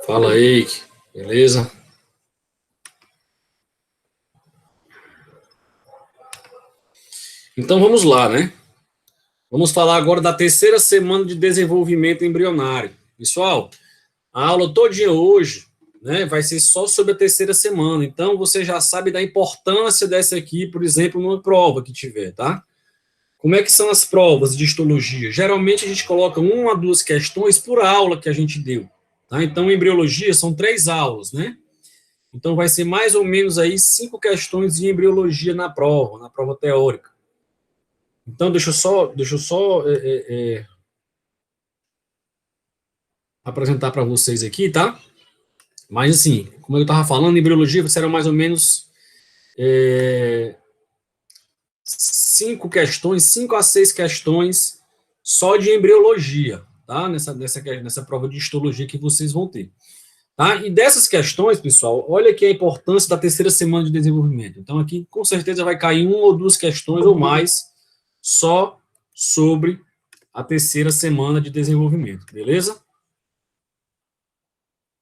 Fala aí, beleza? Então vamos lá, né? Vamos falar agora da terceira semana de desenvolvimento embrionário. Pessoal, a aula todinha hoje, né, vai ser só sobre a terceira semana. Então você já sabe da importância dessa aqui, por exemplo, numa prova que tiver, tá? Como é que são as provas de histologia? Geralmente a gente coloca uma a duas questões por aula que a gente deu, tá? Então, em embriologia são 3 aulas, né? Então, vai ser mais ou menos aí 5 questões de embriologia na prova teórica. Então, deixa eu só apresentar para vocês aqui, tá? Mas, assim, como eu estava falando, embriologia serão mais ou menos 5 a 6 questões só de embriologia, tá? Nessa prova de histologia que vocês vão ter. Tá? E dessas questões, pessoal, olha aqui a importância da terceira semana de desenvolvimento. Então, aqui, com certeza, vai cair uma ou duas questões ou mais só sobre a terceira semana de desenvolvimento, beleza?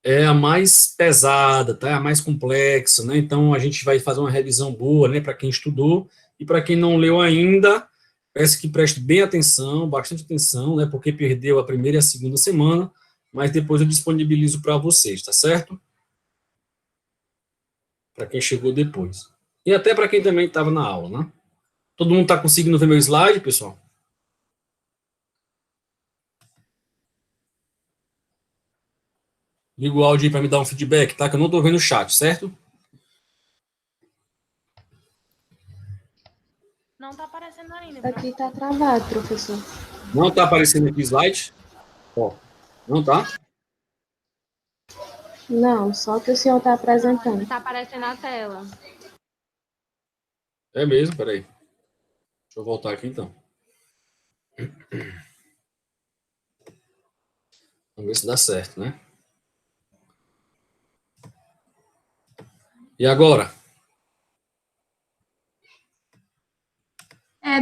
É a mais pesada, tá? É a mais complexa, né? Então, a gente vai fazer uma revisão boa, né, para quem estudou, e para quem não leu ainda, peço que preste bem atenção, bastante atenção, né, porque perdeu a primeira e a segunda semana, mas depois eu disponibilizo para vocês, tá certo? Para quem chegou depois. E até para quem também estava na aula, né? Todo mundo está conseguindo ver meu slide, pessoal? Liga o áudio aí para me dar um feedback, tá? Que eu não estou vendo o chat, certo? Não está aparecendo ainda. Aqui está travado, professor. Não está aparecendo aqui o slide? Ó, não tá? Não, só que o senhor está apresentando. Está aparecendo na tela. É mesmo, peraí. Deixa eu voltar aqui então. Vamos ver se dá certo, né? E agora?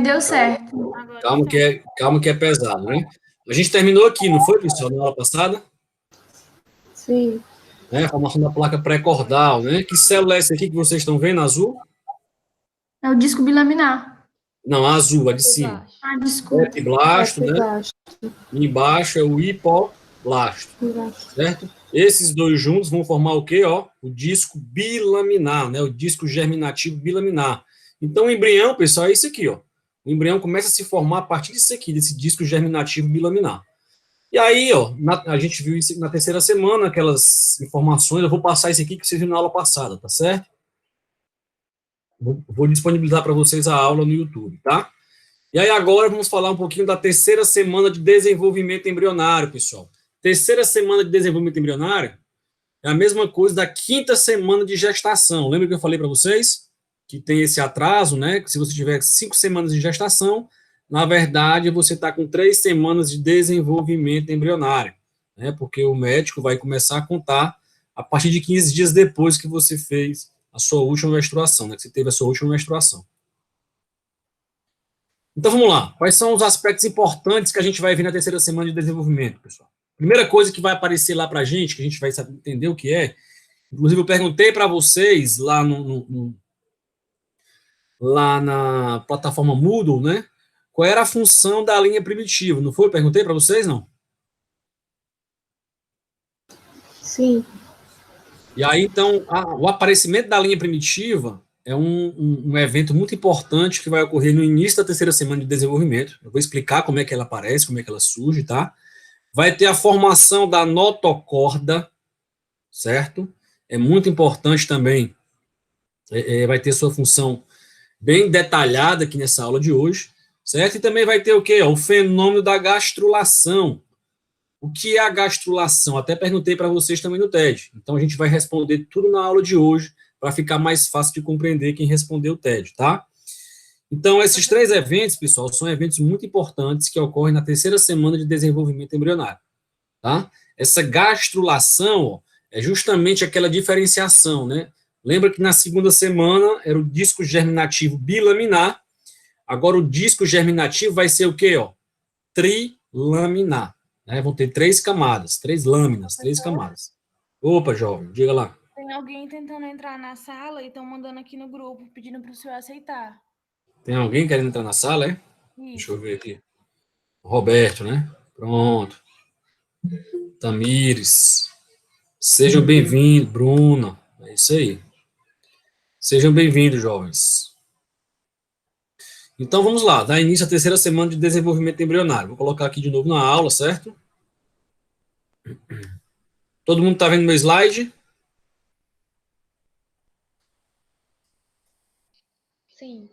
Deu certo. Calma que é pesado, né? A gente terminou aqui, não foi, pessoal, na aula passada? Sim. Né? A formação da placa pré-cordal, né? Que célula é essa aqui que vocês estão vendo, azul? É o disco bilaminar. Não, a azul, a de cima. Ah, desculpa. Epiblasto, né? E embaixo é o hipoblasto, certo? Esses dois juntos vão formar o quê, ó? O disco bilaminar, né? O disco germinativo bilaminar. Então, o embrião, pessoal, é isso aqui, ó. O embrião começa a se formar a partir disso aqui, desse disco germinativo bilaminar. E aí, ó, a gente viu isso na terceira semana, aquelas informações, eu vou passar isso aqui que vocês viram na aula passada, tá certo? Vou disponibilizar para vocês a aula no YouTube, tá? E aí agora vamos falar um pouquinho da terceira semana de desenvolvimento embrionário, pessoal. Terceira semana de desenvolvimento embrionário é a mesma coisa da quinta semana de gestação. Lembra que eu falei para vocês que tem esse atraso, né? Que se você tiver 5 semanas de gestação, na verdade você está com 3 semanas de desenvolvimento embrionário, né? Porque o médico vai começar a contar a partir de 15 dias depois que você fez a sua última menstruação, né? Que você teve a sua última menstruação. Então, vamos lá. Quais são os aspectos importantes que a gente vai ver na terceira semana de desenvolvimento, pessoal? Primeira coisa que vai aparecer lá para a gente, que a gente vai entender o que é, inclusive eu perguntei para vocês lá, lá na plataforma Moodle, né? Qual era a função da linha primitiva, não foi? Eu perguntei para vocês, não? Sim. E aí, então, o aparecimento da linha primitiva é um evento muito importante que vai ocorrer no início da terceira semana de desenvolvimento. Eu vou explicar como é que ela aparece, como é que ela surge, tá? Vai ter a formação da notocorda, certo? É muito importante também, vai ter sua função bem detalhada aqui nessa aula de hoje, certo? E também vai ter o quê? O fenômeno da gastrulação. O que é a gastrulação? Até perguntei para vocês também no TED. Então, a gente vai responder tudo na aula de hoje, para ficar mais fácil de compreender quem respondeu o TED, tá? Então, esses 3 eventos, pessoal, são eventos muito importantes que ocorrem na terceira semana de desenvolvimento embrionário, tá? Essa gastrulação, ó, é justamente aquela diferenciação, né? Lembra que na segunda semana era o disco germinativo bilaminar, agora o disco germinativo vai ser o quê, ó? Trilaminar. Né? Vão ter 3 camadas, 3 lâminas, 3 camadas. Opa, jovem, diga lá. Tem alguém tentando entrar na sala e estão mandando aqui no grupo, pedindo para o senhor aceitar. Tem alguém querendo entrar na sala, é? Deixa eu Isso. ver aqui. Roberto, né? Pronto. Tamires. Sejam bem-vindos, Bruna. É isso aí. Sejam bem-vindos, jovens. Então, vamos lá. Dá início à terceira semana de desenvolvimento embrionário. Vou colocar aqui de novo na aula, certo? Todo mundo está vendo meu slide? Sim.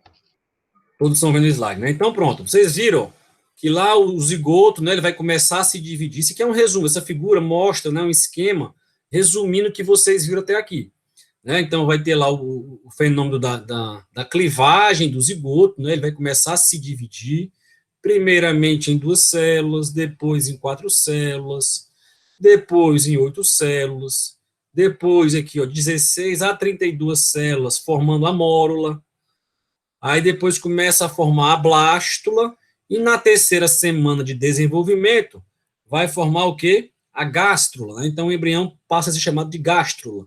Todos estão vendo o slide, né? Então, pronto. Vocês viram que lá o zigoto, né, ele vai começar a se dividir. Isso aqui é um resumo. Essa figura mostra, né, um esquema resumindo o que vocês viram até aqui. Né? Então, vai ter lá o fenômeno da clivagem do zigoto, né? Ele vai começar a se dividir, primeiramente em 2 células, depois em 4 células, depois em 8 células, depois aqui, ó, 16 a 32 células formando a mórula. Aí depois começa a formar a blástula, e na terceira semana de desenvolvimento, vai formar o quê? A gástrula. Né? Então o embrião passa a ser chamado de gástrula,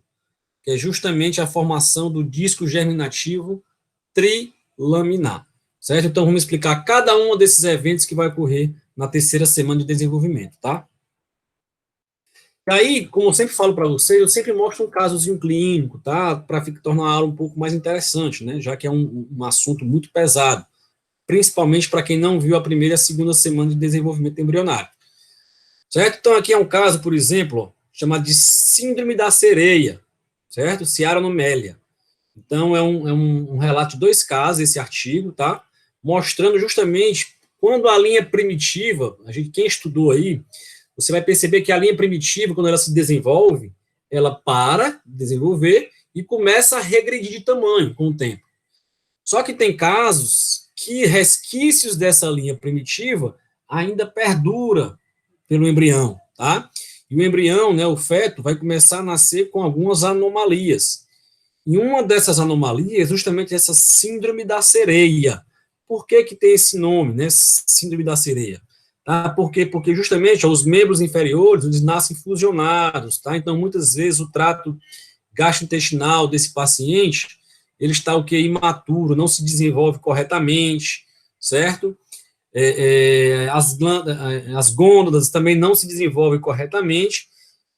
que é justamente a formação do disco germinativo trilaminar. Certo? Então vamos explicar cada um desses eventos que vai ocorrer na terceira semana de desenvolvimento, tá? E aí, como eu sempre falo para vocês, eu sempre mostro um casozinho clínico, tá? Para tornar a aula um pouco mais interessante, né? Já que é um assunto muito pesado, principalmente para quem não viu a primeira e a segunda semana de desenvolvimento embrionário. Certo? Então, aqui é um caso, por exemplo, ó, chamado de síndrome da sereia, certo? Cianomelia. Então, é um relato de 2 casos, esse artigo, tá? Mostrando justamente quando a linha primitiva, quem estudou aí, você vai perceber que a linha primitiva, quando ela se desenvolve, ela para de desenvolver e começa a regredir de tamanho com o tempo. Só que tem casos que resquícios dessa linha primitiva ainda perdura pelo embrião, tá? E o embrião, né, o feto, vai começar a nascer com algumas anomalias. E uma dessas anomalias é justamente essa síndrome da sereia. Por que que tem esse nome, né, síndrome da sereia? Tá? Porque justamente ó, os membros inferiores, eles nascem fusionados, tá? Então, muitas vezes, o trato gastrointestinal desse paciente, ele está o que? Imaturo, não se desenvolve corretamente, certo? As gônadas também não se desenvolvem corretamente,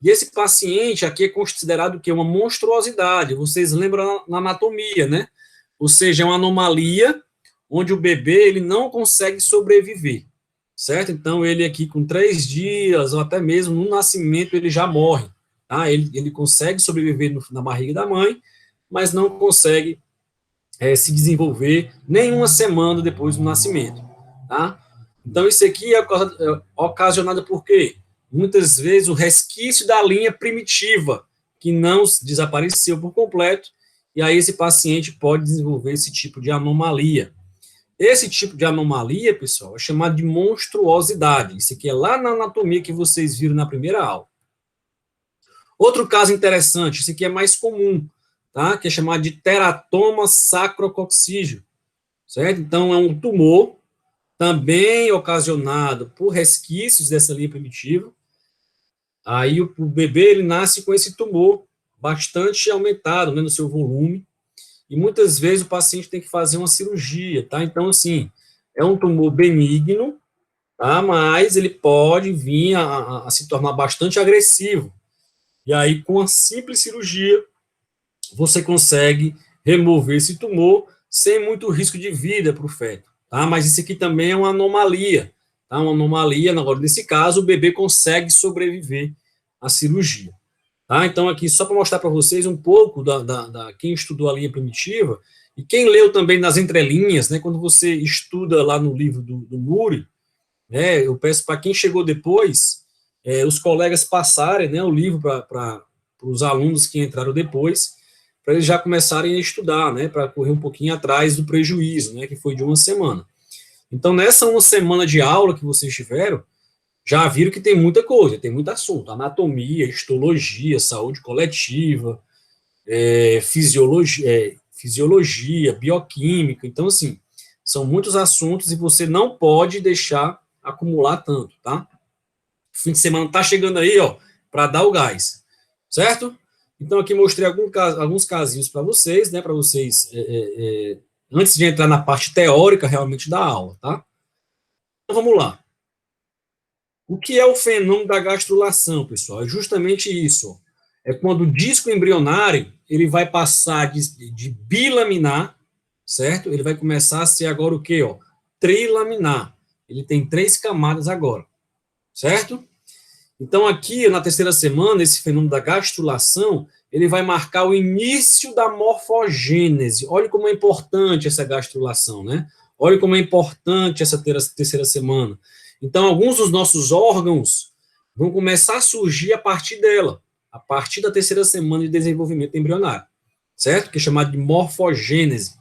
e esse paciente aqui é considerado que é uma monstruosidade, vocês lembram na anatomia, né? Ou seja, é uma anomalia onde o bebê ele não consegue sobreviver, certo? Então, ele aqui com 3 dias, ou até mesmo no nascimento, ele já morre, tá? Ele consegue sobreviver na barriga da mãe, mas não consegue se desenvolver nem uma semana depois do nascimento, tá? Então, isso aqui é ocasionado por quê? Muitas vezes o resquício da linha primitiva, que não desapareceu por completo, e aí esse paciente pode desenvolver esse tipo de anomalia. Esse tipo de anomalia, pessoal, é chamado de monstruosidade. Isso aqui é lá na anatomia que vocês viram na primeira aula. Outro caso interessante, esse aqui é mais comum, tá? Que é chamado de teratoma sacrococcígeo, certo? Então, é um tumor também ocasionado por resquícios dessa linha primitiva. Aí o bebê ele nasce com esse tumor bastante aumentado, né, no seu volume, e muitas vezes o paciente tem que fazer uma cirurgia, tá? Então, assim, é um tumor benigno, tá? Mas ele pode vir a se tornar bastante agressivo. E aí, com a simples cirurgia, você consegue remover esse tumor sem muito risco de vida para o feto, tá? Mas isso aqui também é uma anomalia, tá? Uma anomalia, agora, nesse caso, o bebê consegue sobreviver à cirurgia. Tá? Então, aqui, só para mostrar para vocês um pouco quem estudou a linha primitiva, e quem leu também nas entrelinhas, né, quando você estuda lá no livro do Muri, né, eu peço para quem chegou depois, os colegas passarem, né, o livro para os alunos que entraram depois, para eles já começarem a estudar, né, para correr um pouquinho atrás do prejuízo, né, que foi de uma semana. Então, nessa uma semana de aula que vocês tiveram, já viram que tem muita coisa, tem muito assunto, anatomia, histologia, saúde coletiva, fisiologia, bioquímica, então, assim, são muitos assuntos e você não pode deixar acumular tanto, tá? Fim de semana tá chegando aí, ó, para dar o gás, certo? Então, aqui mostrei alguns casinhos para vocês, né, antes de entrar na parte teórica realmente da aula, tá? Então, vamos lá. O que é o fenômeno da gastrulação, pessoal? É justamente isso, ó. É quando o disco embrionário, ele vai passar de bilaminar, certo? Ele vai começar a ser agora o quê, ó? Trilaminar. Ele tem 3 camadas agora, certo? Então, aqui, na terceira semana, esse fenômeno da gastrulação, ele vai marcar o início da morfogênese. Olha como é importante essa gastrulação, né? Olha como é importante essa terceira semana. Então, alguns dos nossos órgãos vão começar a surgir a partir dela, a partir da terceira semana de desenvolvimento embrionário, certo? Que é chamado de morfogênese.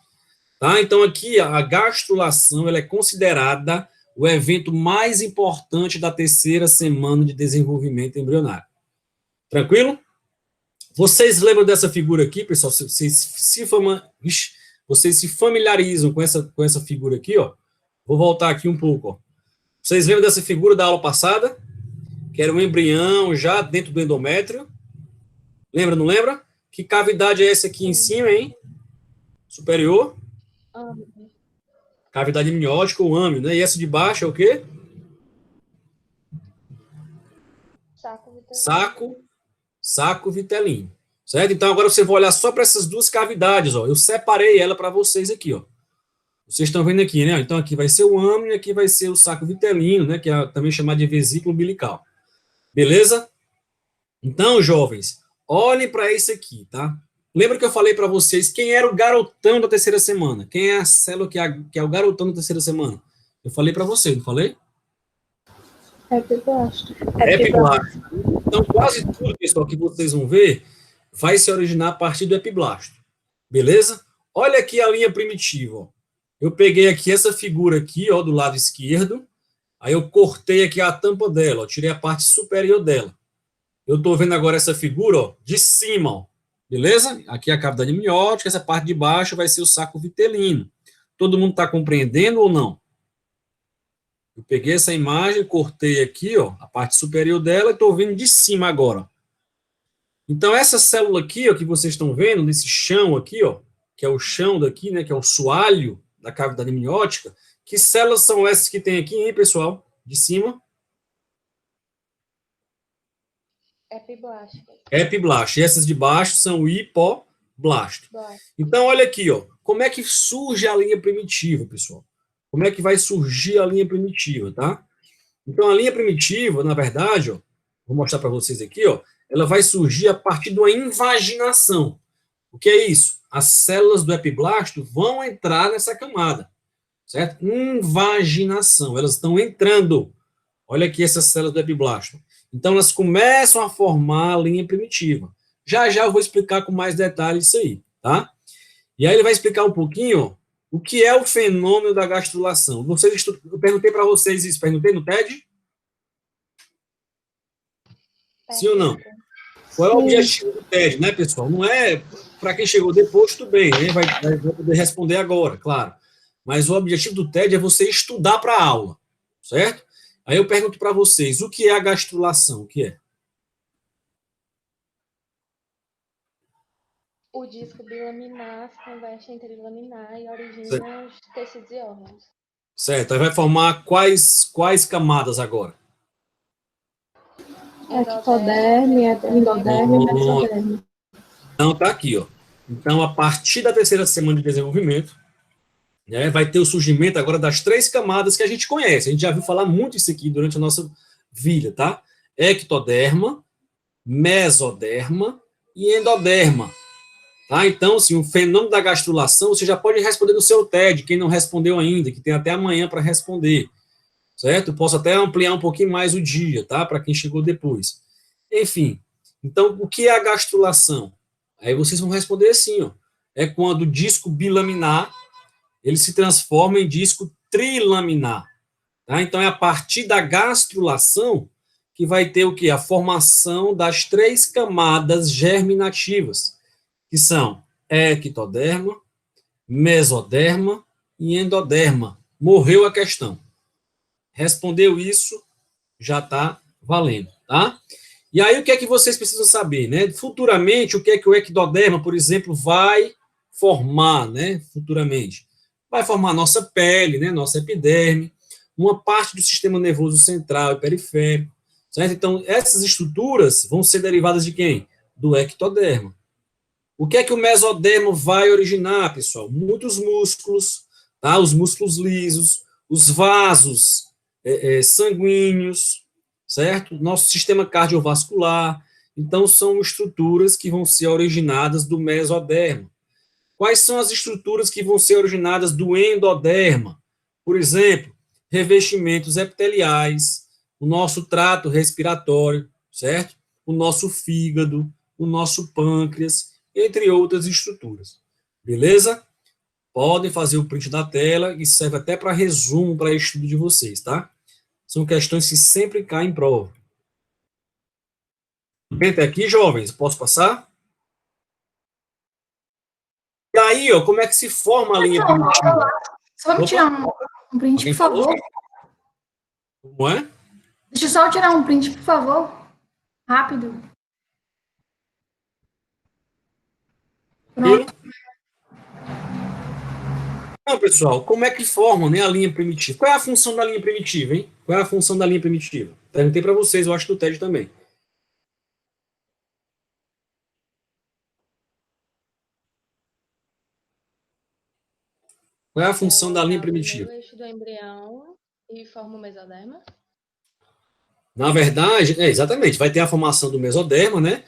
Tá? Então, aqui, a gastrulação, ela é considerada o evento mais importante da terceira semana de desenvolvimento embrionário. Tranquilo? Vocês lembram dessa figura aqui, pessoal? Vocês se familiarizam com essa figura aqui, ó. Vou voltar aqui um pouco, ó. Vocês lembram dessa figura da aula passada? Que era um embrião já dentro do endométrio. Lembra, não lembra? Que cavidade é essa aqui em cima, hein? Superior? Cavidade amniótica ou âmio, né? E essa de baixo é o quê? Saco vitelino. Certo? Então, agora você vai olhar só para essas duas cavidades, ó. Eu separei ela para vocês aqui, ó. Vocês estão vendo aqui, né? Então, aqui vai ser o âmio e aqui vai ser o saco vitelino, né? Que é também chamado de vesícula umbilical. Beleza? Então, jovens, olhem para isso aqui, tá? Lembra que eu falei para vocês quem era o garotão da terceira semana? Quem é a célula que é o garotão da terceira semana? Eu falei para vocês, não falei? Epiblasto. Epiblasto. Então, quase tudo, pessoal, que vocês vão ver vai se originar a partir do epiblasto. Beleza? Olha aqui a linha primitiva, ó. Eu peguei aqui essa figura aqui, ó, do lado esquerdo, aí eu cortei aqui a tampa dela, ó, tirei a parte superior dela. Eu estou vendo agora essa figura, ó, de cima, ó, beleza? Aqui é a cavidade amniótica, essa parte de baixo vai ser o saco vitelino. Todo mundo está compreendendo ou não? Eu peguei essa imagem, cortei aqui, ó, a parte superior dela e estou vendo de cima agora. Então, essa célula aqui, ó, que vocês estão vendo, nesse chão aqui, ó, que é o chão daqui, né, que é o soalho da cavidade amniótica, que células são essas que tem aqui, hein, pessoal? De cima? Epiblasto. Epiblasto. E essas de baixo são hipoblasto. Então, olha aqui, ó, como é que surge a linha primitiva, pessoal? Como é que vai surgir a linha primitiva, tá? Então, a linha primitiva, na verdade, ó, vou mostrar para vocês aqui, ó, ela vai surgir a partir de uma invaginação. O que é isso? As células do epiblasto vão entrar nessa camada, certo? Invaginação, elas estão entrando. Olha aqui essas células do epiblasto. Então, elas começam a formar a linha primitiva. Já já eu vou explicar com mais detalhes isso aí, tá? E aí ele vai explicar um pouquinho, ó, o que é o fenômeno da gastrulação. Eu perguntei para vocês isso, perguntei no TED? Sim ou não? Qual é o objetivo do TED, né, pessoal? Não é para quem chegou depois, tudo bem, né? Vai poder responder agora, claro. Mas o objetivo do TED é você estudar para a aula, certo? Aí eu pergunto para vocês, o que é a gastrulação? O que é? O disco bilaminar se converte em trilaminar e origina os tecidos e órgãos. Certo, aí vai formar quais camadas agora? Ectoderme, endoderme e mesoderme. Então, tá aqui, ó. Então, a partir da terceira semana de desenvolvimento, né, vai ter o surgimento agora das 3 camadas que a gente conhece. A gente já viu falar muito isso aqui durante a nossa vida, tá? Ectoderma, mesoderma e endoderma. Tá? Então, assim, o fenômeno da gastrulação, você já pode responder no seu TED, quem não respondeu ainda, que tem até amanhã para responder, certo? Eu posso até ampliar um pouquinho mais o dia, tá? Para quem chegou depois. Enfim, então, o que é a gastrulação? Aí vocês vão responder assim, ó. É quando o disco bilaminar, ele se transforma em disco trilaminar, tá? Então, é a partir da gastrulação que vai ter o quê? A formação das 3 camadas germinativas, que são ectoderma, mesoderma e endoderma. Morreu a questão. Respondeu isso, já está valendo, tá? E aí, o que é que vocês precisam saber, né? Futuramente, o que é que o ectoderma, por exemplo, vai formar, né? Futuramente. Vai formar nossa pele, né? Nossa epiderme, uma parte do sistema nervoso central e periférico, certo? Então, essas estruturas vão ser derivadas de quem? Do ectoderma. O que é que o mesoderma vai originar, pessoal? Muitos músculos, tá? Os músculos lisos, os vasos sanguíneos, certo? Nosso sistema cardiovascular. Então, são estruturas que vão ser originadas do mesoderma. Quais são as estruturas que vão ser originadas do endoderma? Por exemplo, revestimentos epiteliais, o nosso trato respiratório, certo? O nosso fígado, o nosso pâncreas, entre outras estruturas. Beleza? Podem fazer o print da tela, e serve até para resumo, para estudo de vocês, tá? São questões que sempre caem em prova. Bem, até aqui, jovens, posso passar? E aí, ó, como é que se forma a linha primitiva? Só me tirar um print, Alguém por favor. falou? Como é? Deixa eu só tirar um print, por favor. Rápido. Pronto. Então, pessoal, como é que forma, né, a linha primitiva? Qual é a função da linha primitiva, hein? Qual é a função da linha primitiva? Perguntei para vocês, eu acho que do TED também. Qual é a função da linha Ela tá primitiva? no eixo do embrião e forma o mesoderma. Na verdade, exatamente, vai ter a formação do mesoderma, né?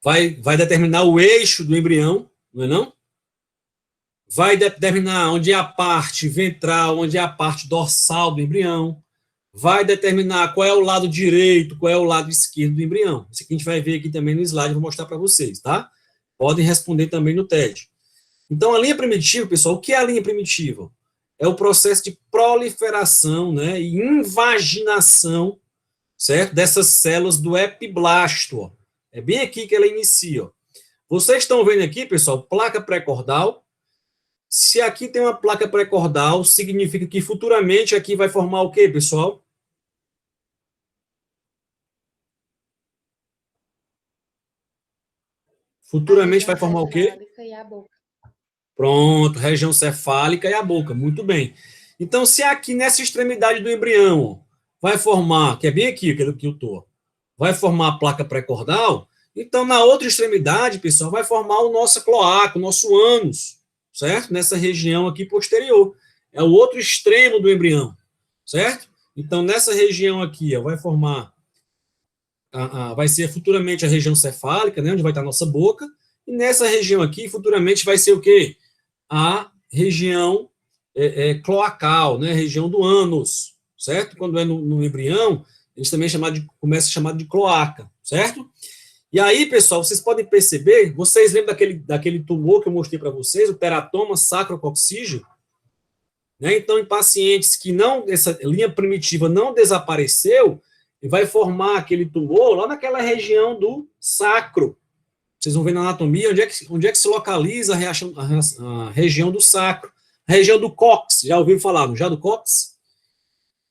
Vai determinar o eixo do embrião, não é não? Vai determinar onde é a parte ventral, onde é a parte dorsal do embrião. Vai determinar qual é o lado direito, qual é o lado esquerdo do embrião. Isso aqui a gente vai ver aqui também no slide, vou mostrar para vocês, tá? Podem responder também no TED. Então, a linha primitiva, pessoal, o que é a linha primitiva? É o processo de proliferação, né, e invaginação, certo? Dessas células do epiblasto, ó. É bem aqui que ela inicia, ó. Vocês estão vendo aqui, pessoal, placa pré-cordal. Se aqui tem uma placa pré-cordal, significa que futuramente aqui vai formar o quê, pessoal? Futuramente vai formar o quê? E a boca. Pronto, região cefálica e a boca, muito bem. Então, se aqui nessa extremidade do embrião ó, vai formar, que é bem aqui que eu estou, vai formar a placa pré-cordal, então na outra extremidade, pessoal, vai formar o nosso cloaca, o nosso ânus, certo? Nessa região aqui posterior. É o outro extremo do embrião, certo? Então, nessa região aqui, ó, vai formar, vai ser futuramente a região cefálica, né, onde vai estar a nossa boca, e nessa região aqui, futuramente, vai ser o quê? A região cloacal, né, região do ânus, certo? Quando é no embrião, a gente também começa a chamar de cloaca, certo? E aí, pessoal, vocês podem perceber, vocês lembram daquele tumor que eu mostrei para vocês, o teratoma sacrococcígeo? Né? Então, em pacientes que essa linha primitiva não desapareceu, vai formar aquele tumor lá naquela região do sacro. Vocês vão ver na anatomia onde é que se localiza a região do sacro. A região do cóccix, já ouviram falar, já do cóccix?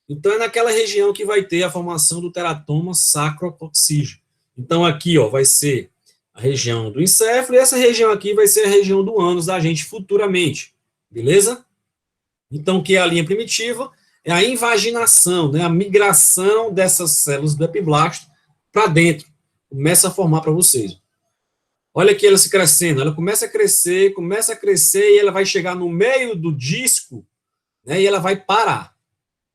Então, é naquela região que vai ter a formação do teratoma sacrococcígeo. Então, aqui ó, vai ser a região do encéfalo, e essa região aqui vai ser a região do ânus da gente futuramente. Beleza? Então, o que é a linha primitiva? É a invaginação, né, a migração dessas células do epiblasto para dentro. Começa a formar para vocês. Olha aqui ela se crescendo, ela começa a crescer, e ela vai chegar no meio do disco, né, e ela vai parar,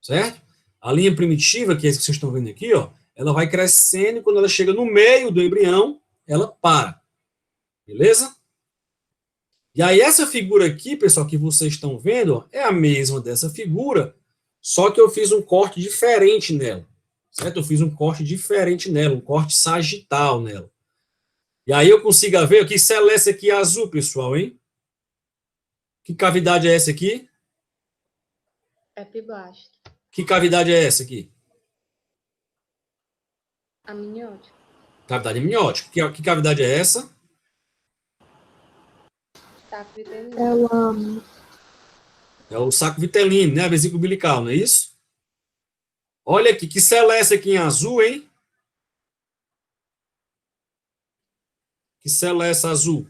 certo? A linha primitiva, que é essa que vocês estão vendo aqui, ó, ela vai crescendo, e quando ela chega no meio do embrião, ela para. Beleza? E aí essa figura aqui, pessoal, que vocês estão vendo, ó, é a mesma dessa figura, só que eu fiz um corte diferente nela, certo? Eu fiz um corte diferente nela, um corte sagital nela. E aí eu consigo ver que célula é essa aqui azul, pessoal, hein? Que cavidade é essa aqui? Epiblasto. Que cavidade é essa aqui? Amniótico. Cavidade amniótica. Que cavidade é essa? Saco vitelino. É o ânus. É o saco vitelino, né? A vesícula umbilical, não é isso? Olha aqui, que célula é essa aqui em azul, hein? Que célula é essa azul?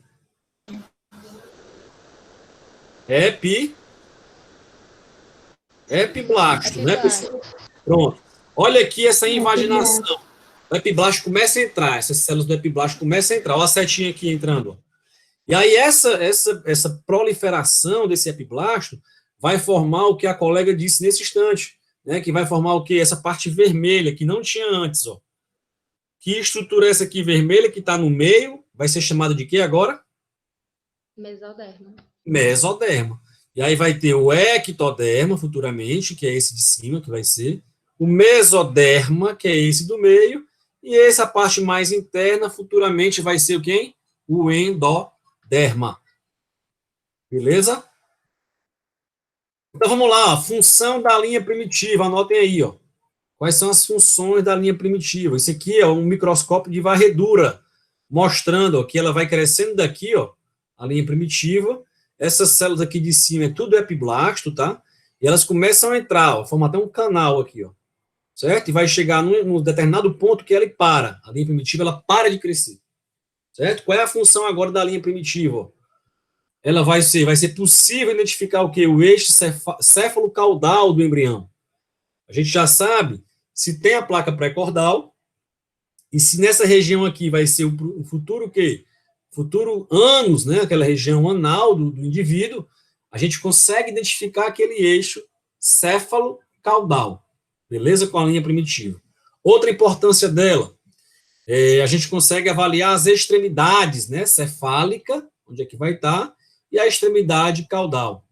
Epiblasto, né, pessoal? Pronto. Olha aqui essa invaginação. O epiblasto começa a entrar, essas células do epiblasto começam a entrar. Olha a setinha aqui entrando. E aí essa proliferação desse epiblasto vai formar o que a colega disse nesse instante, né, que vai formar o quê? Essa parte vermelha, que não tinha antes, ó. Que estrutura é essa aqui vermelha, que está no meio, vai ser chamada de quê agora? Mesoderma. Mesoderma. E aí vai ter o ectoderma, futuramente, que é esse de cima, que vai ser, o mesoderma, que é esse do meio, e essa parte mais interna, futuramente, vai ser o quem? O endoderma. Beleza? Então, vamos lá, ó, função da linha primitiva, anotem aí, ó. Quais são as funções da linha primitiva? Esse aqui é um microscópio de varredura, mostrando ó, que ela vai crescendo daqui, ó, a linha primitiva. Essas células aqui de cima é tudo epiblasto, tá? E elas começam a entrar, ó, formam até um canal aqui, ó, certo? E vai chegar num determinado ponto que ela para. A linha primitiva, ela para de crescer, certo? Qual é a função agora da linha primitiva? Ó? Ela vai ser possível identificar o quê? O eixo céfalo-caudal do embrião. A gente já sabe se tem a placa pré-cordal, e se nessa região aqui vai ser o futuro o quê? Futuro ânus, né, aquela região anal do indivíduo, a gente consegue identificar aquele eixo céfalo-caudal, beleza? Com a linha primitiva. Outra importância dela, a gente consegue avaliar as extremidades, né, cefálica, onde é que vai estar, e a extremidade caudal.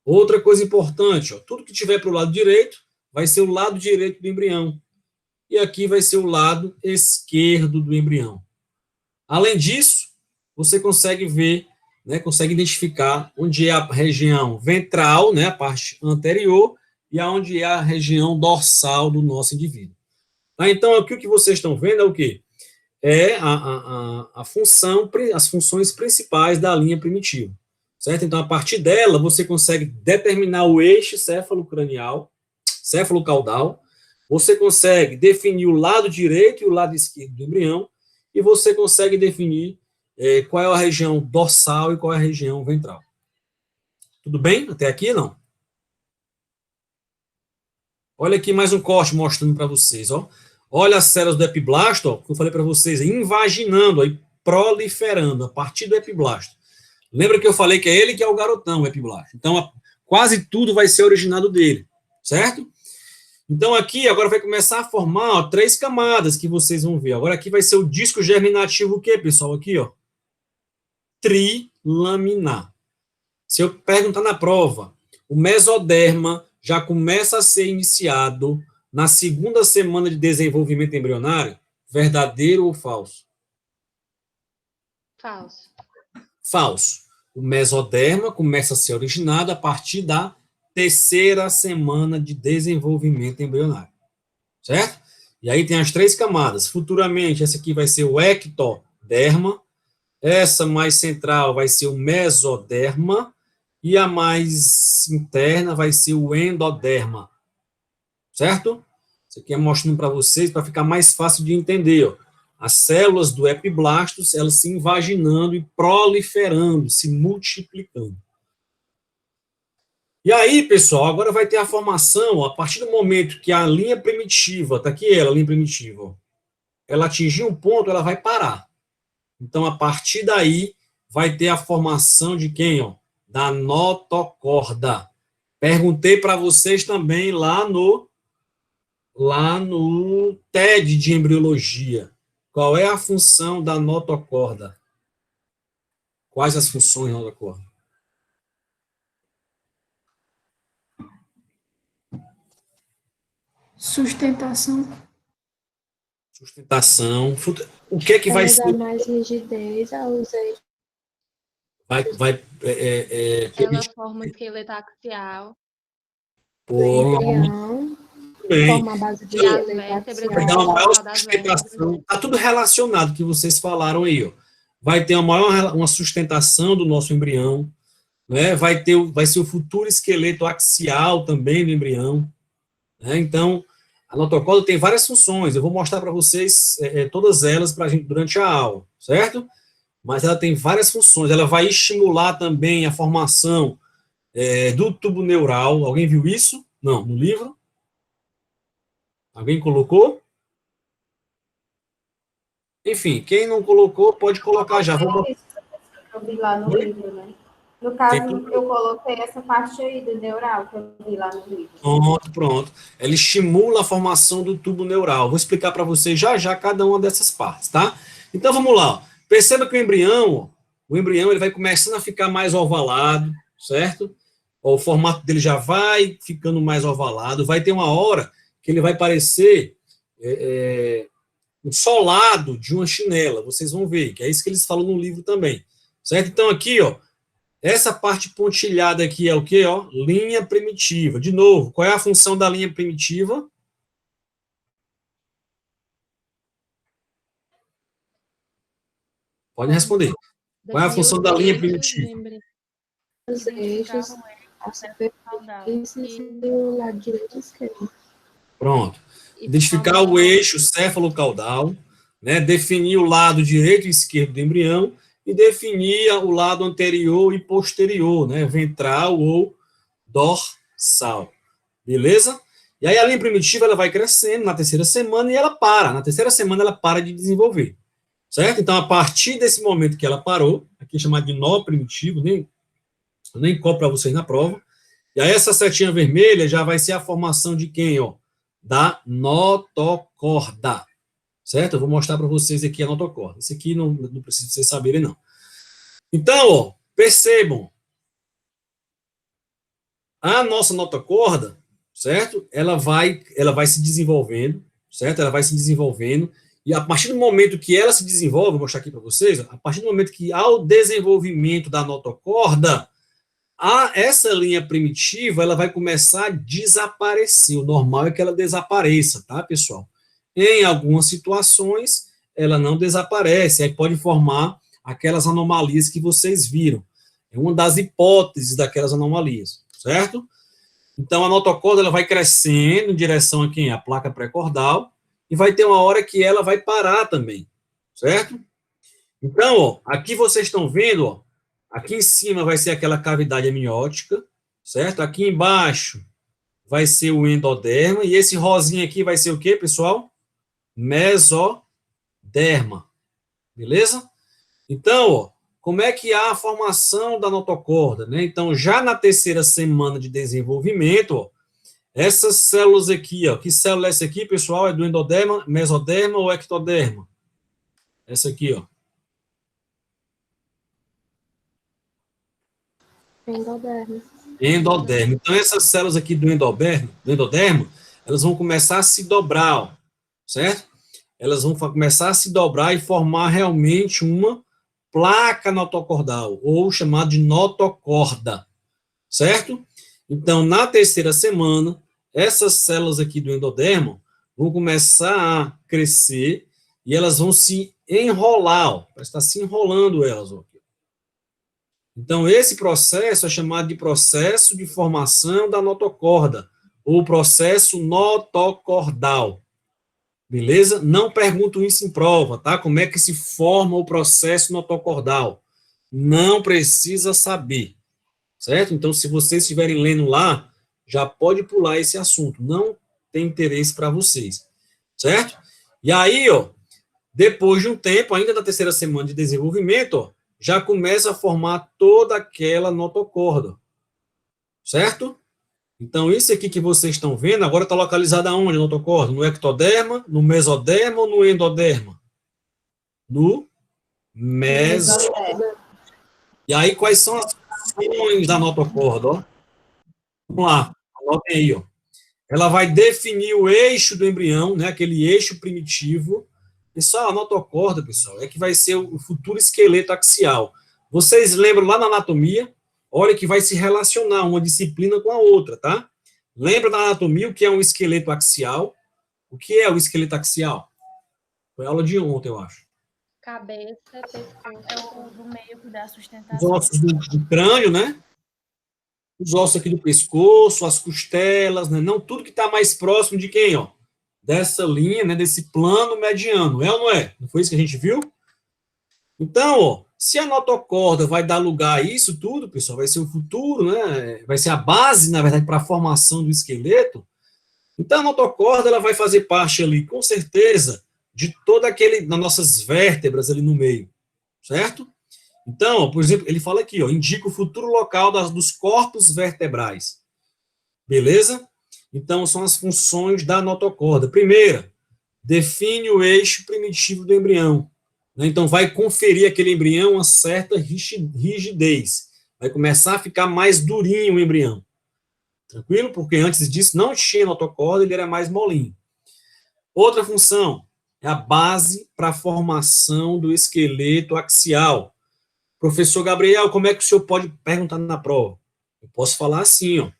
Outra coisa importante, ó, tudo que tiver para o lado direito vai ser o lado direito do embrião. E aqui vai ser o lado esquerdo do embrião. Além disso, você consegue ver, né, consegue identificar onde é a região ventral, né, a parte anterior, e aonde é a região dorsal do nosso indivíduo. Tá? Então, aqui o que vocês estão vendo é o quê? É a função, as funções principais da linha primitiva. Certo? Então, a partir dela, você consegue determinar o eixo céfalo-cranial, céfalo-caudal, você consegue definir o lado direito e o lado esquerdo do embrião, e você consegue definir qual é a região dorsal e qual é a região ventral. Tudo bem? Até aqui, não? Olha aqui mais um corte mostrando para vocês, ó. Olha as células do epiblasto, ó, que eu falei para vocês, invaginando, aí, proliferando a partir do epiblasto. Lembra que eu falei que é ele que é o garotão, o epiblasto. Então, quase tudo vai ser originado dele, certo? Então, aqui, agora vai começar a formar, ó, 3 camadas que vocês vão ver. Agora, aqui vai ser o disco germinativo o quê, pessoal? Aqui, ó. Trilaminar. Se eu perguntar na prova, o mesoderma já começa a ser iniciado na 2ª semana de desenvolvimento embrionário? Verdadeiro ou falso? Falso. Falso. O mesoderma começa a ser originado a partir da 3ª semana de desenvolvimento embrionário. Certo? E aí tem as 3 camadas. Futuramente, essa aqui vai ser o ectoderma, essa mais central vai ser o mesoderma, e a mais interna vai ser o endoderma. Certo? Isso aqui é mostrando para vocês, para ficar mais fácil de entender, ó. As células do epiblasto, elas se invaginando e proliferando, se multiplicando. E aí, pessoal, agora vai ter a formação, ó, a partir do momento que a linha primitiva, tá aqui ela, a linha primitiva, ó, ela atingir um ponto, ela vai parar. Então, a partir daí, vai ter a formação de quem, ó? Da notocorda. Perguntei para vocês também lá no TED de embriologia. Qual é a função da notocorda? Quais as funções da notocorda? Sustentação. Sustentação. O que é que vai Ela ser? dá mais rigidez aos eixos. Ela forma esqueleto axial. Embrião. Forma a base de Vai Vai dar uma maior sustentação. Está tudo relacionado que vocês falaram aí, ó. Vai ter uma sustentação do nosso embrião, né? Vai ser o futuro esqueleto axial também do embrião, né? Então, A notocorda tem várias funções, eu vou mostrar para vocês todas elas pra gente, durante a aula, certo? Mas ela tem várias funções, ela vai estimular também a formação do tubo neural. Alguém viu isso? Não, no livro? Alguém colocou? Enfim, quem não colocou, pode colocar já. Eu vi lá no livro, né? No caso, eu coloquei essa parte aí do neural que eu vi lá no livro. Pronto. Ela estimula a formação do tubo neural. Vou explicar para vocês já cada uma dessas partes, tá? Então, vamos lá. Perceba que o embrião ele vai começando a ficar mais ovalado, certo? O formato dele já vai ficando mais ovalado. Vai ter uma hora que ele vai parecer um solado de uma chinela. Vocês vão ver, que é isso que eles falam no livro também, certo? Então, aqui, ó, essa parte pontilhada aqui é o quê? Ó? Linha primitiva. De novo, qual é a função da linha primitiva? Pode responder. Qual é a função da linha primitiva? Os eixos, a superfície do lado direito e esquerdo. Pronto. Identificar o eixo céfalo-caudal, né? Definir o lado direito e esquerdo do embrião, e definir o lado anterior e posterior, né, ventral ou dorsal, beleza? E aí a linha primitiva ela vai crescendo na terceira semana e ela para, na terceira semana ela para de desenvolver, certo? Então, a partir desse momento que ela parou, aqui é chamado de nó primitivo, nem copio para vocês na prova, e aí essa setinha vermelha já vai ser a formação de quem, ó? Da notocorda. Certo? Eu vou mostrar para vocês aqui a notocorda. Isso aqui não precisa vocês saberem, não. Então, ó, percebam. A nossa notocorda, certo? Ela vai se desenvolvendo, certo? Ela vai se desenvolvendo. E a partir do momento que ela se desenvolve, vou mostrar aqui para vocês, a partir do momento que há o desenvolvimento da notocorda, essa linha primitiva, ela vai começar a desaparecer. O normal é que ela desapareça, tá, pessoal? Em algumas situações, ela não desaparece, aí pode formar aquelas anomalias que vocês viram. É uma das hipóteses daquelas anomalias, certo? Então, a notocorda ela vai crescendo em direção a quem? A placa pré-cordal, e vai ter uma hora que ela vai parar também, certo? Então, ó, aqui vocês estão vendo, ó, aqui em cima vai ser aquela cavidade amniótica, certo? Aqui embaixo vai ser o endoderma, e esse rosinha aqui vai ser o quê, pessoal? Mesoderma, beleza? Então, ó, como é que há a formação da notocorda, né? Então, já na terceira semana de desenvolvimento, ó, essas células aqui, ó, que célula é essa aqui, pessoal? É do endoderma, mesoderma ou ectoderma? Essa aqui, ó. Endoderma. Endoderma. Então, essas células aqui do endoderma, elas vão começar a se dobrar, ó, certo? Elas vão começar a se dobrar e formar realmente uma placa notocordal, ou chamada de notocorda, certo? Então, na terceira semana, essas células aqui do endoderma vão começar a crescer e elas vão se enrolar, ó, parece que está se enrolando elas, ó. Então, esse processo é chamado de processo de formação da notocorda, ou processo notocordal. Beleza? Não pergunto isso em prova, tá? Como é que se forma o processo notocordal? Não precisa saber, certo? Então, se vocês estiverem lendo lá, já pode pular esse assunto. Não tem interesse para vocês, certo? E aí, ó, depois de um tempo, ainda na terceira semana de desenvolvimento, ó, já começa a formar toda aquela notocorda, certo? Então, isso aqui que vocês estão vendo, agora está localizado aonde, a notocorda? No ectoderma, no mesoderma ou no endoderma? No mesoderma. E aí, quais são as funções da notocorda? Ó? Vamos lá, anotem aí. Ó. Ela vai definir o eixo do embrião, né, aquele eixo primitivo. Pessoal, a notocorda, pessoal, é que vai ser o futuro esqueleto axial. Vocês lembram lá na anatomia? Olha que vai se relacionar uma disciplina com a outra, tá? Lembra da anatomia o que é um esqueleto axial? O que é o esqueleto axial? Foi aula de ontem, eu acho. Cabeça, pescoço. É o do meio que dá Os sustentação. ossos do crânio, né? Os ossos aqui do pescoço, as costelas, né? Não tudo que está mais próximo de quem, ó? dessa linha, né, desse plano mediano, é ou não é? Não foi isso que a gente viu? Então, ó, se a notocorda vai dar lugar a isso tudo, pessoal, vai ser o futuro, né, vai ser a base, na verdade, para a formação do esqueleto. Então, a notocorda, ela vai fazer parte ali, com certeza, de todo aquele, das nossas vértebras ali no meio, certo? Então, ó, por exemplo, ele fala aqui, ó, indica o futuro local dos corpos vertebrais. Beleza? Então, são as funções da notocorda. Primeira, define o eixo primitivo do embrião. Então, vai conferir aquele embrião uma certa rigidez. Vai começar a ficar mais durinho o embrião. Tranquilo? Porque antes disso não tinha notocorda, ele era mais molinho. Outra função é a base para a formação do esqueleto axial. Professor Gabriel, como é que o senhor pode perguntar na prova? Eu posso falar assim, ó.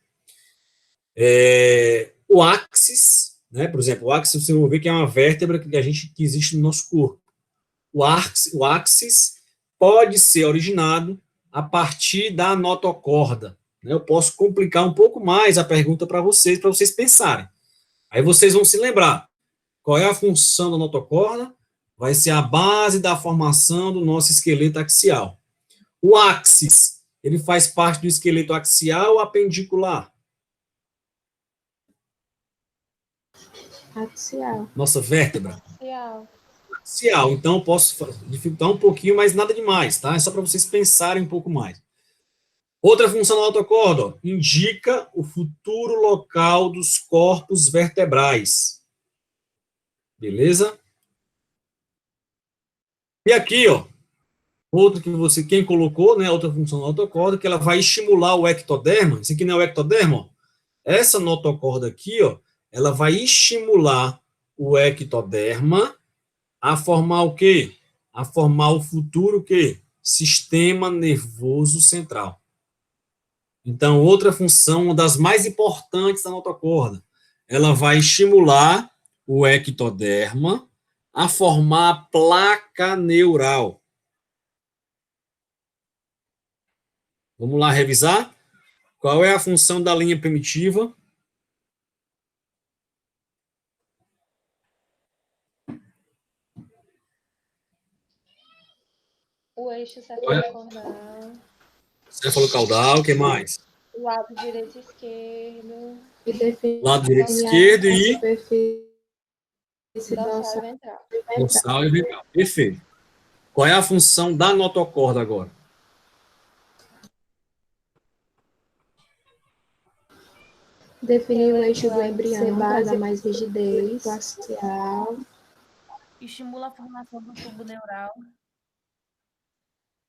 O axis, né? Por exemplo, o axis, você vai ver que é uma vértebra que existe no nosso corpo. O axis pode ser originado a partir da notocorda. Né? Eu posso complicar um pouco mais a pergunta para vocês pensarem. Aí vocês vão se lembrar. Qual é a função da notocorda? Vai ser a base da formação do nosso esqueleto axial. O axis, ele faz parte do esqueleto axial ou apendicular? Axial. Nossa vértebra. Axial. Axial. Então, eu posso dificultar um pouquinho, mas nada demais, tá? É só para vocês pensarem um pouco mais. Outra função da notocorda, ó, indica o futuro local dos corpos vertebrais. Beleza? E aqui, ó, outro que quem colocou, né, outra função da notocorda, que ela vai estimular o ectoderma. Isso aqui não é o ectoderma, ó. Essa notocorda aqui, ó, ela vai estimular o ectoderma a formar o quê? A formar o futuro o quê? Sistema nervoso central. Então, outra função, uma das mais importantes da notocorda, ela vai estimular o ectoderma a formar a placa neural. Vamos lá revisar? Qual é a função da linha primitiva? O eixo cefalocaudal. Cefalocaudal, o que mais? O lado direito e esquerdo. E define Lado direito e esquerdo a e superfície Dorsal e ventral. dorsal e ventral. Perfeito. Qual é a função da notocorda agora? Definir o eixo do embrião para dar mais rigidez, axial. Estimula a formação do tubo neural.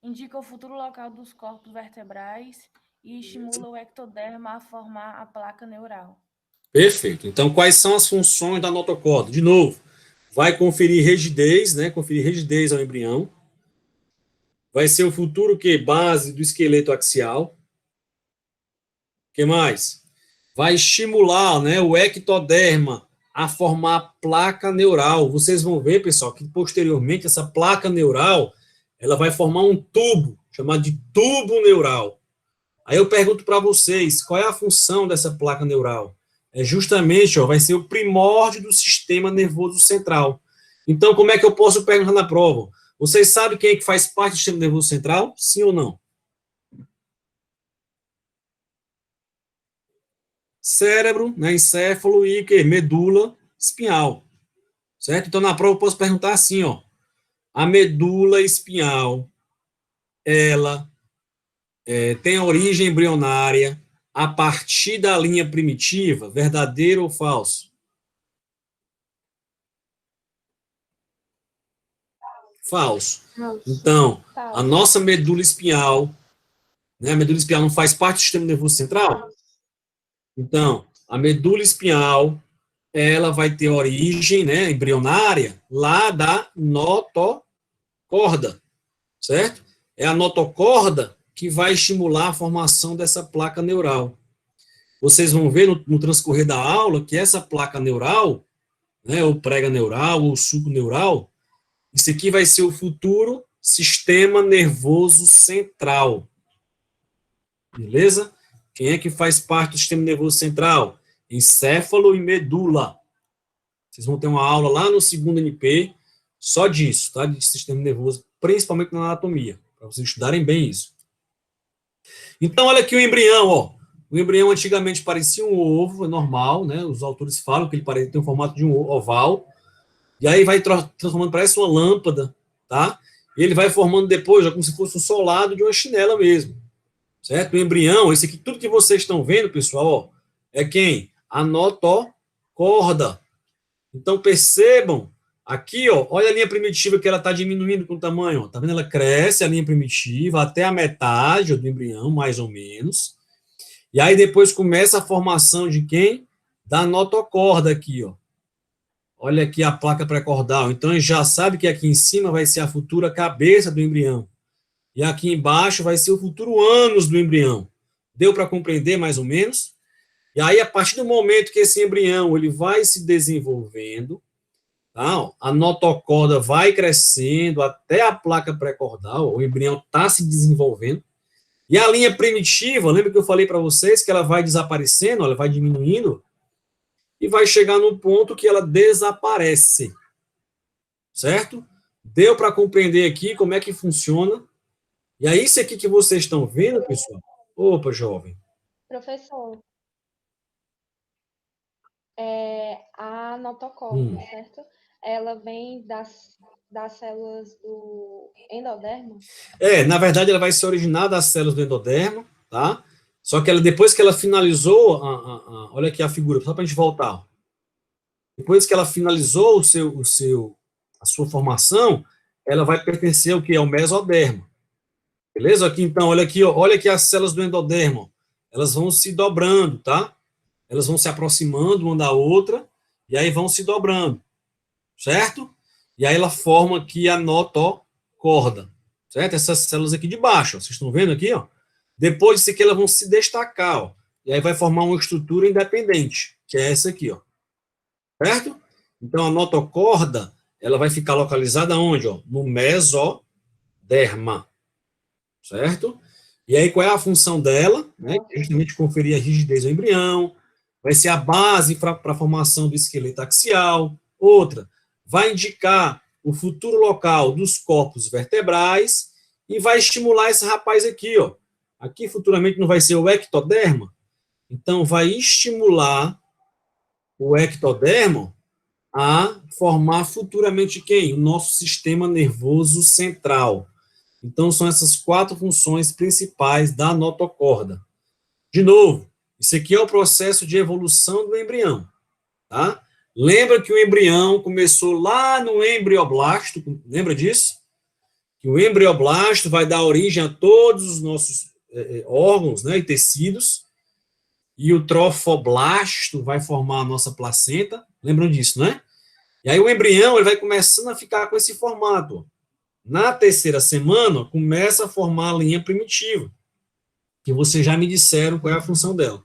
Indica o futuro local dos corpos vertebrais e estimula o ectoderma a formar a placa neural. Perfeito. Então, quais são as funções da notocorda? De novo, vai conferir rigidez, né? Conferir rigidez ao embrião. Vai ser o futuro que base do esqueleto axial. O que mais? Vai estimular, né, o ectoderma a formar a placa neural. Vocês vão ver, pessoal, que posteriormente essa placa neural, ela vai formar um tubo, chamado de tubo neural. Aí eu pergunto para vocês, qual é a função dessa placa neural? É justamente, ó, vai ser o primórdio do sistema nervoso central. Então, como é que eu posso perguntar na prova? Vocês sabem quem é que faz parte do sistema nervoso central? Sim ou não? Cérebro, né, encéfalo e que? Medula espinhal. Certo? Então, na prova eu posso perguntar assim, ó. A medula espinhal, ela tem origem embrionária a partir da linha primitiva, verdadeiro ou falso? Falso. Então, a nossa medula espinhal, né, a medula espinhal não faz parte do sistema nervoso central? Então, a medula espinhal, ela vai ter origem, né, embrionária lá da notocorda, certo? É a notocorda que vai estimular a formação dessa placa neural. Vocês vão ver no transcorrer da aula que essa placa neural, né, ou prega neural, ou suco neural, isso aqui vai ser o futuro sistema nervoso central. Beleza? Quem é que faz parte do sistema nervoso central? Encéfalo e medula. Vocês vão ter uma aula lá no segundo NP só disso, tá? De sistema nervoso, principalmente na anatomia, para vocês estudarem bem isso. Então, olha aqui o embrião, ó. O embrião antigamente parecia um ovo, é normal, né? Os autores falam que ele tem o formato de um oval, e aí vai transformando, parece uma lâmpada, tá? E ele vai formando depois, já como se fosse um solado de uma chinela mesmo, certo? O embrião, esse aqui, tudo que vocês estão vendo, pessoal, ó, é quem? A notocorda. Então, percebam, aqui, ó, olha a linha primitiva que ela está diminuindo com o tamanho, ó, tá vendo? Ela cresce, a linha primitiva, até a metade do embrião, mais ou menos, e aí depois começa a formação de quem? Da notocorda aqui, ó. Olha aqui a placa pré-cordal. Então, a gente já sabe que aqui em cima vai ser a futura cabeça do embrião. E aqui embaixo vai ser o futuro ânus do embrião. Deu para compreender mais ou menos? E aí, a partir do momento que esse embrião ele vai se desenvolvendo, tá? A notocorda vai crescendo até a placa pré-cordal, o embrião está se desenvolvendo. E a linha primitiva, lembra que eu falei para vocês que ela vai desaparecendo, ela vai diminuindo, e vai chegar no ponto que ela desaparece. Certo? Deu para compreender aqui como é que funciona. E aí, isso aqui que vocês estão vendo, pessoal. Opa, jovem. Professor, a notocorda, certo? Ela vem das células do endodermo? Na verdade, ela vai se originar das células do endodermo, tá? Só que ela, depois que ela finalizou, olha aqui a figura, só para a gente voltar. Ó. Depois que ela finalizou a sua formação, ela vai pertencer ao que? Ao mesodermo. Beleza? Aqui, então, olha aqui, ó, olha aqui as células do endodermo. Elas vão se dobrando, tá? Elas vão se aproximando uma da outra, e aí vão se dobrando, certo? E aí ela forma aqui a notocorda, certo? Essas células aqui de baixo, ó, vocês estão vendo aqui, ó? Depois disso aqui, elas vão se destacar, ó, e aí vai formar uma estrutura independente, que é essa aqui, ó. Certo? Então, a notocorda, ela vai ficar localizada onde? Ó? No mesoderma. Certo? E aí, qual é a função dela? Né? Justamente conferir a rigidez do embrião, vai ser a base para a formação do esqueleto axial. Outra, vai indicar o futuro local dos corpos vertebrais e vai estimular esse rapaz aqui, ó. Aqui, futuramente, não vai ser o ectoderma? Então, vai estimular o ectodermo a formar futuramente quem? O nosso sistema nervoso central. Então, são essas 4 funções principais da notocorda. De novo, isso aqui é o processo de evolução do embrião, tá? Lembra que o embrião começou lá no embrioblasto, lembra disso? Que o embrioblasto vai dar origem a todos os nossos órgãos, né, e tecidos, e o trofoblasto vai formar a nossa placenta, lembram disso, né? E aí o embrião ele vai começando a ficar com esse formato. Na 3ª semana, começa a formar a linha primitiva, que vocês já me disseram qual é a função dela.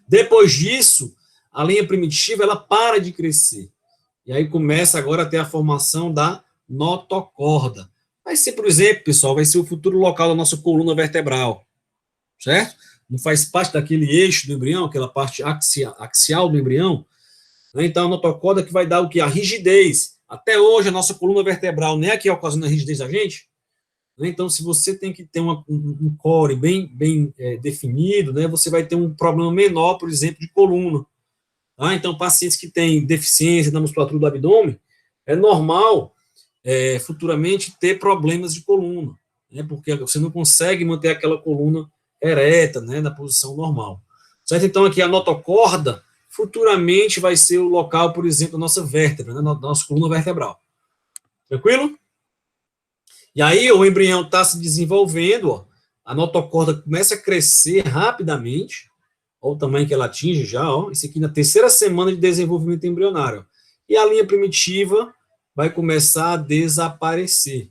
Depois disso, a linha primitiva ela para de crescer. E aí começa agora a ter a formação da notocorda. Vai ser, por exemplo, pessoal, vai ser o futuro local da nossa coluna vertebral, certo? Não faz parte daquele eixo do embrião, aquela parte axial do embrião. Né? Então, a notocorda que vai dar o que? A rigidez. Até hoje, a nossa coluna vertebral não é a que ocasiona a rigidez da gente. Né? Então, se você tem que ter um core bem definido, né, você vai ter um problema menor, por exemplo, de coluna. Tá? Então, pacientes que têm deficiência na musculatura do abdômen, é normal, futuramente, ter problemas de coluna. Né, porque você não consegue manter aquela coluna ereta, né, na posição normal. Certo? Então, aqui a notocorda, futuramente vai ser o local, por exemplo, da nossa vértebra, né, da nossa coluna vertebral. Tranquilo? E aí o embrião está se desenvolvendo, ó, a notocorda começa a crescer rapidamente, olha o tamanho que ela atinge já, ó, isso aqui na 3ª semana de desenvolvimento embrionário. E a linha primitiva vai começar a desaparecer.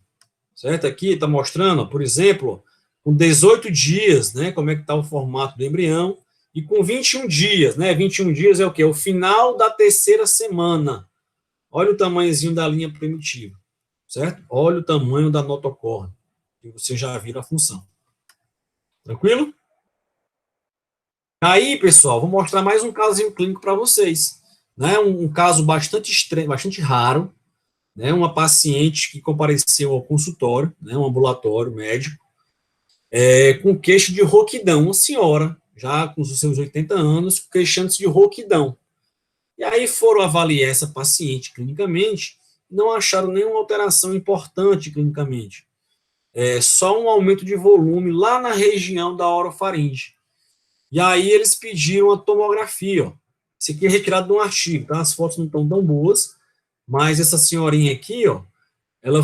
Certo? Aqui está mostrando, ó, por exemplo, com 18 dias, né, como é que está o formato do embrião, e com 21 dias, né, 21 dias é o quê? O final da 3ª semana. Olha o tamanhozinho da linha primitiva, certo? Olha o tamanho da notocorda, e você já viram a função. Tranquilo? Aí, pessoal, vou mostrar mais um casinho clínico para vocês. né, um caso bastante extremo, bastante raro, né, uma paciente que compareceu ao consultório, né, um ambulatório médico, com queixa de rouquidão, uma senhora, já com os seus 80 anos, queixando-se de rouquidão. E aí foram avaliar essa paciente clinicamente, não acharam nenhuma alteração importante clinicamente. Só um aumento de volume lá na região da orofaringe. E aí eles pediram a tomografia, ó. Isso aqui é retirado de um artigo, tá? As fotos não estão tão boas, mas essa senhorinha aqui, ó, ela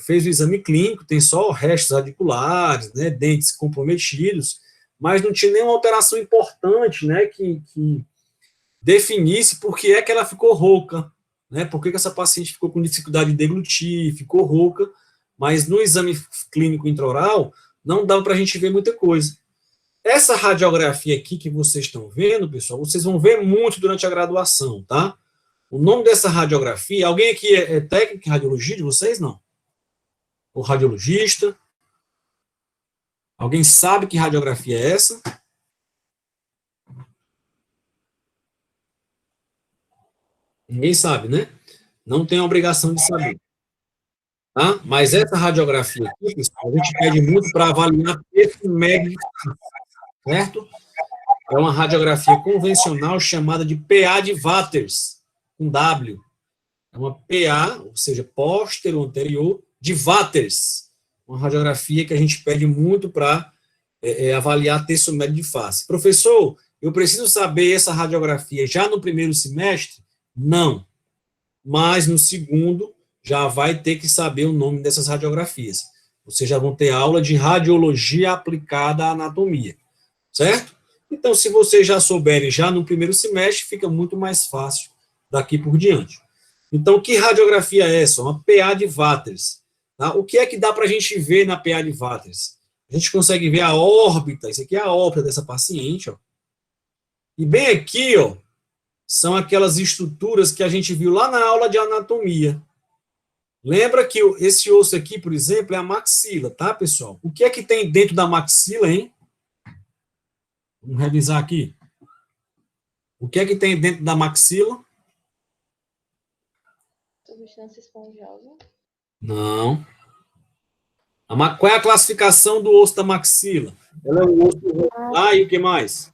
fez o exame clínico, tem só restos radiculares, né, dentes comprometidos, mas não tinha nenhuma alteração importante, né, que definisse por que é que ela ficou rouca, né, por que essa paciente ficou com dificuldade de deglutir, ficou rouca, mas no exame clínico intraoral não dava para a gente ver muita coisa. Essa radiografia aqui que vocês estão vendo, pessoal, vocês vão ver muito durante a graduação, tá? O nome dessa radiografia, alguém aqui é técnico em radiologia de vocês? Não? Ou radiologista? Alguém sabe que radiografia é essa? Ninguém sabe, né? Não tem a obrigação de saber. Tá? Mas essa radiografia aqui, pessoal, a gente pede muito para avaliar esse médio, certo? É uma radiografia convencional chamada de PA de Watters, com W. É uma PA, ou seja, póstero anterior, de Watters. Uma radiografia que a gente pede muito para avaliar terço médio de face. Professor, eu preciso saber essa radiografia já no primeiro semestre? Não. Mas no segundo, já vai ter que saber o nome dessas radiografias. Vocês já vão ter aula de radiologia aplicada à anatomia. Certo? Então, se vocês já souberem já no primeiro semestre, fica muito mais fácil daqui por diante. Então, que radiografia é essa? Uma PA de Watters. Tá? O que é que dá para a gente ver na PA de Watters? A gente consegue ver a órbita, isso aqui é a órbita dessa paciente, ó. E bem aqui, ó, são aquelas estruturas que a gente viu lá na aula de anatomia. Lembra que esse osso aqui, por exemplo, é a maxila, tá, pessoal? O que é que tem dentro da maxila, hein? Vamos revisar aqui. O que é que tem dentro da maxila? Substância esponjosa. Não. Qual é a classificação do osso da maxila? Ela é um osso regular e o que mais?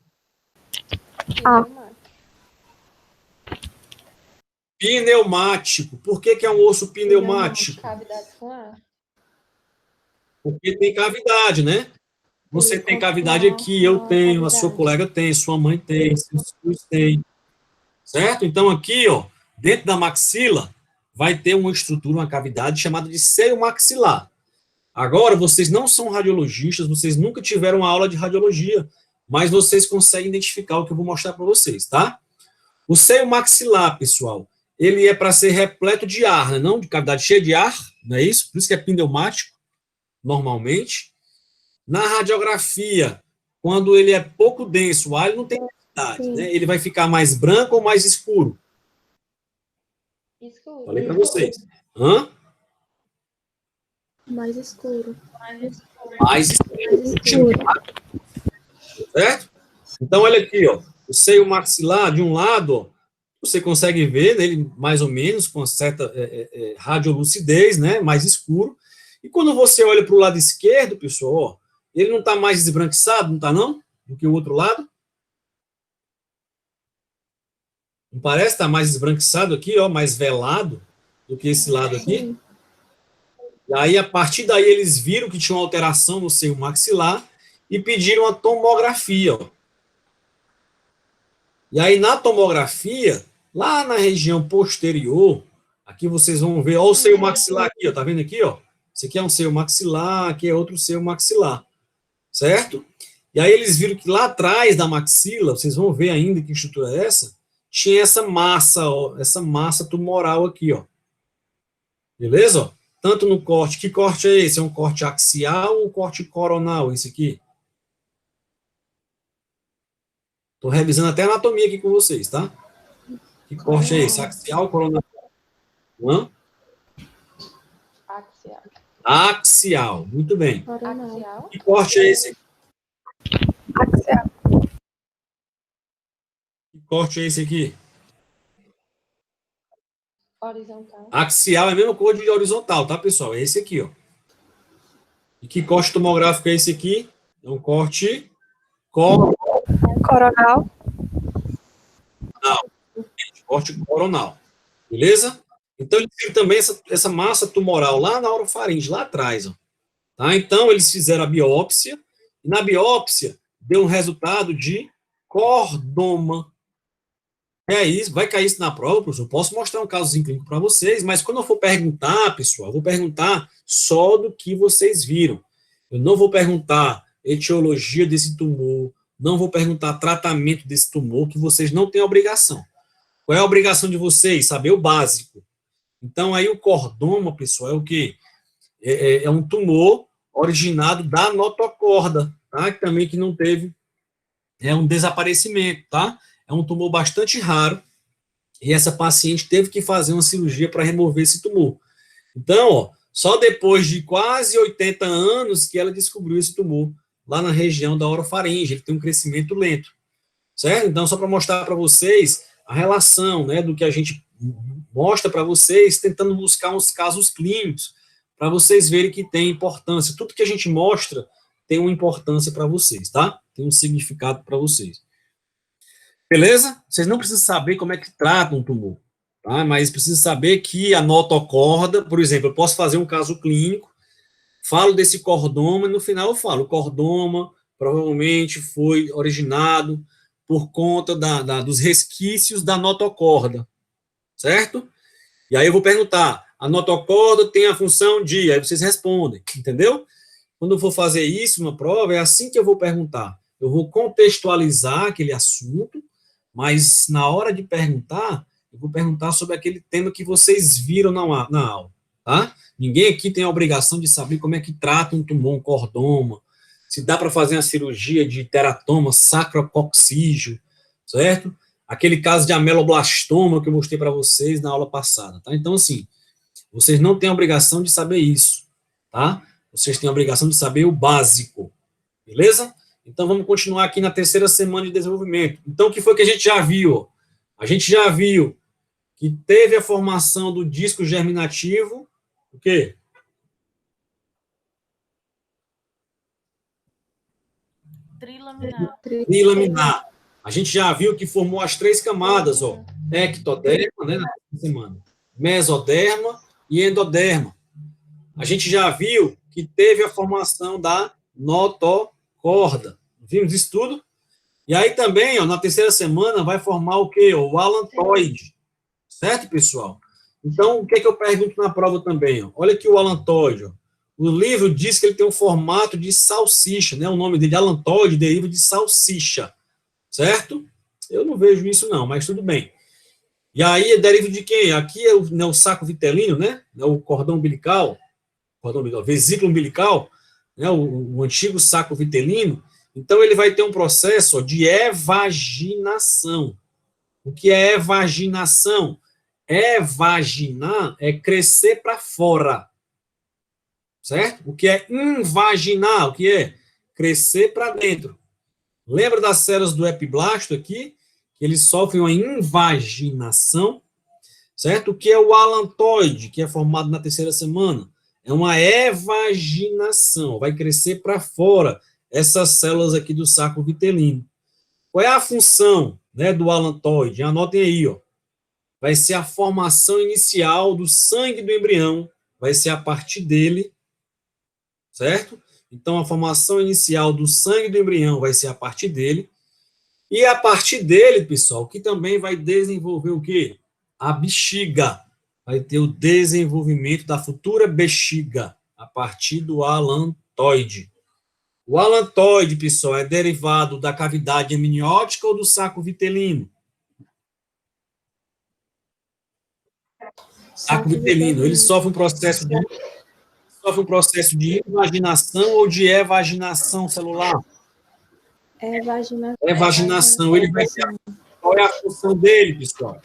Pneumático. Por que é um osso pneumático? Cavidades com ar. Porque tem cavidade, né? Você tem cavidade aqui, eu tenho, a sua colega tem, sua mãe tem, seus filhos têm. Certo? Então, aqui, ó, dentro da maxila, vai ter uma estrutura, uma cavidade chamada de seio maxilar. Agora, vocês não são radiologistas, vocês nunca tiveram aula de radiologia, mas vocês conseguem identificar o que eu vou mostrar para vocês, tá? O seio maxilar, pessoal, ele é para ser repleto de ar, né? Não de cavidade cheia de ar, não é isso? Por isso que é pneumático, normalmente. Na radiografia, quando ele é pouco denso, o ar ele não tem densidade, né? Ele vai ficar mais branco ou mais escuro? Escuro. Falei para vocês. Hã? Mais escuro. Mais escuro. Certo? Então, olha aqui, ó. O seio maxilar, de um lado, ó, você consegue ver ele mais ou menos com certa radiolucidez, né? Mais escuro. E quando você olha para o lado esquerdo, pessoal, ó, ele não está mais esbranquiçado, não está não? Do que o outro lado? Não parece estar mais esbranquiçado aqui, ó, mais velado do que esse lado aqui? E aí, a partir daí, eles viram que tinha uma alteração no seio maxilar e pediram a tomografia, ó. E aí, na tomografia, lá na região posterior, aqui vocês vão ver, ó, o seio maxilar aqui, ó, tá vendo aqui, ó? Esse aqui é um seio maxilar, aqui é outro seio maxilar, certo? E aí eles viram que lá atrás da maxila, vocês vão ver ainda que estrutura é essa, tinha essa massa, ó, essa massa tumoral aqui, ó. Beleza? Ó? Tanto no corte, que corte é esse? É um corte axial ou um corte coronal, esse aqui? Estou revisando até a anatomia aqui com vocês, tá? Que corte é esse? Axial, coronal? Hã? Axial. Axial, muito bem. Axial. Que corte é esse? Axial. Que corte é esse aqui? Horizontal. Axial é a mesma coisa de horizontal, tá, pessoal? É esse aqui, ó. E que corte tomográfico é esse aqui? É um corte Coronal. corte coronal. Beleza? Então, eles viram também essa massa tumoral lá na orofaringe, lá atrás, ó. Tá? Então, eles fizeram a biópsia, e na biópsia deu um resultado de cordoma. É isso, vai cair isso na prova, professor. Eu posso mostrar um casozinho clínico para vocês, mas quando eu for perguntar, pessoal, eu vou perguntar só do que vocês viram. Eu não vou perguntar etiologia desse tumor, não vou perguntar tratamento desse tumor, que vocês não têm obrigação. Qual é a obrigação de vocês? Saber o básico. Então, aí o cordoma, pessoal, é o quê? É um tumor originado da notocorda, tá? Que também que não teve um desaparecimento, tá? É um tumor bastante raro, e essa paciente teve que fazer uma cirurgia para remover esse tumor. Então, ó, só depois de quase 80 anos que ela descobriu esse tumor, lá na região da orofaringe, ele tem um crescimento lento, certo? Então, só para mostrar para vocês a relação, né, do que a gente mostra para vocês, tentando buscar uns casos clínicos, para vocês verem que tem importância. Tudo que a gente mostra tem uma importância para vocês, tá? Tem um significado para vocês. Beleza? Vocês não precisam saber como é que trata um tumor, tá? Mas precisam saber que a notocorda, por exemplo, eu posso fazer um caso clínico, falo desse cordoma, e no final eu falo, o cordoma provavelmente foi originado por conta dos resquícios da notocorda, certo? E aí eu vou perguntar, a notocorda tem a função de, aí vocês respondem, entendeu? Quando eu for fazer isso na prova, é assim que eu vou perguntar. Eu vou contextualizar aquele assunto, mas na hora de perguntar, eu vou perguntar sobre aquele tema que vocês viram na aula, tá? Ninguém aqui tem a obrigação de saber como é que trata um tumor, um cordoma, se dá para fazer uma cirurgia de teratoma sacrococcígeo, certo? Aquele caso de ameloblastoma que eu mostrei para vocês na aula passada, tá? Então, assim, vocês não têm a obrigação de saber isso, tá? Vocês têm a obrigação de saber o básico, beleza? Então, vamos continuar aqui na terceira semana de desenvolvimento. Então, o que foi que a gente já viu? A gente já viu que teve a formação do disco germinativo, o quê? Trilaminar. Trilaminar. A gente já viu que formou as 3 camadas, ó. Ectoderma, né, na semana. Mesoderma e endoderma. A gente já viu que teve a formação da notocorda. Vimos isso tudo? E aí também, ó, na terceira semana, vai formar o quê? O alantoide. Certo, pessoal? Então, o que é que eu pergunto na prova também? Ó? Olha aqui o alantoide. Ó. O livro diz que ele tem um formato de salsicha, né? O nome dele, alantoide, deriva de salsicha. Certo? Eu não vejo isso não, mas tudo bem. E aí, deriva de quem? Aqui é o saco vitelino, né? O cordão umbilical, vesícula umbilical, né? O antigo saco vitelino. Então, ele vai ter um processo, ó, de evaginação. O que é evaginação? Evaginar é crescer para fora. Certo? O que é invaginar? O que é? Crescer para dentro. Lembra das células do epiblasto aqui? Que eles sofrem uma invaginação. Certo? O que é o alantoide, que é formado na terceira semana? É uma evaginação. Vai crescer para fora essas células aqui do saco vitelino. Qual é a função, né, do alantoide? Anotem aí, ó. Vai ser a formação inicial do sangue do embrião, vai ser a partir dele, certo? Então, a formação inicial do sangue do embrião vai ser a partir dele, e a partir dele, pessoal, que também vai desenvolver o quê? A bexiga. Vai ter o desenvolvimento da futura bexiga, a partir do alantoide. O alantoide, pessoal, é derivado da cavidade amniótica ou do saco vitelino? Saco vitelino. Ele sofre um processo de invaginação ou de evaginação celular? Evaginação. Evaginação. Ele vai ter qual é a função dele, pessoal?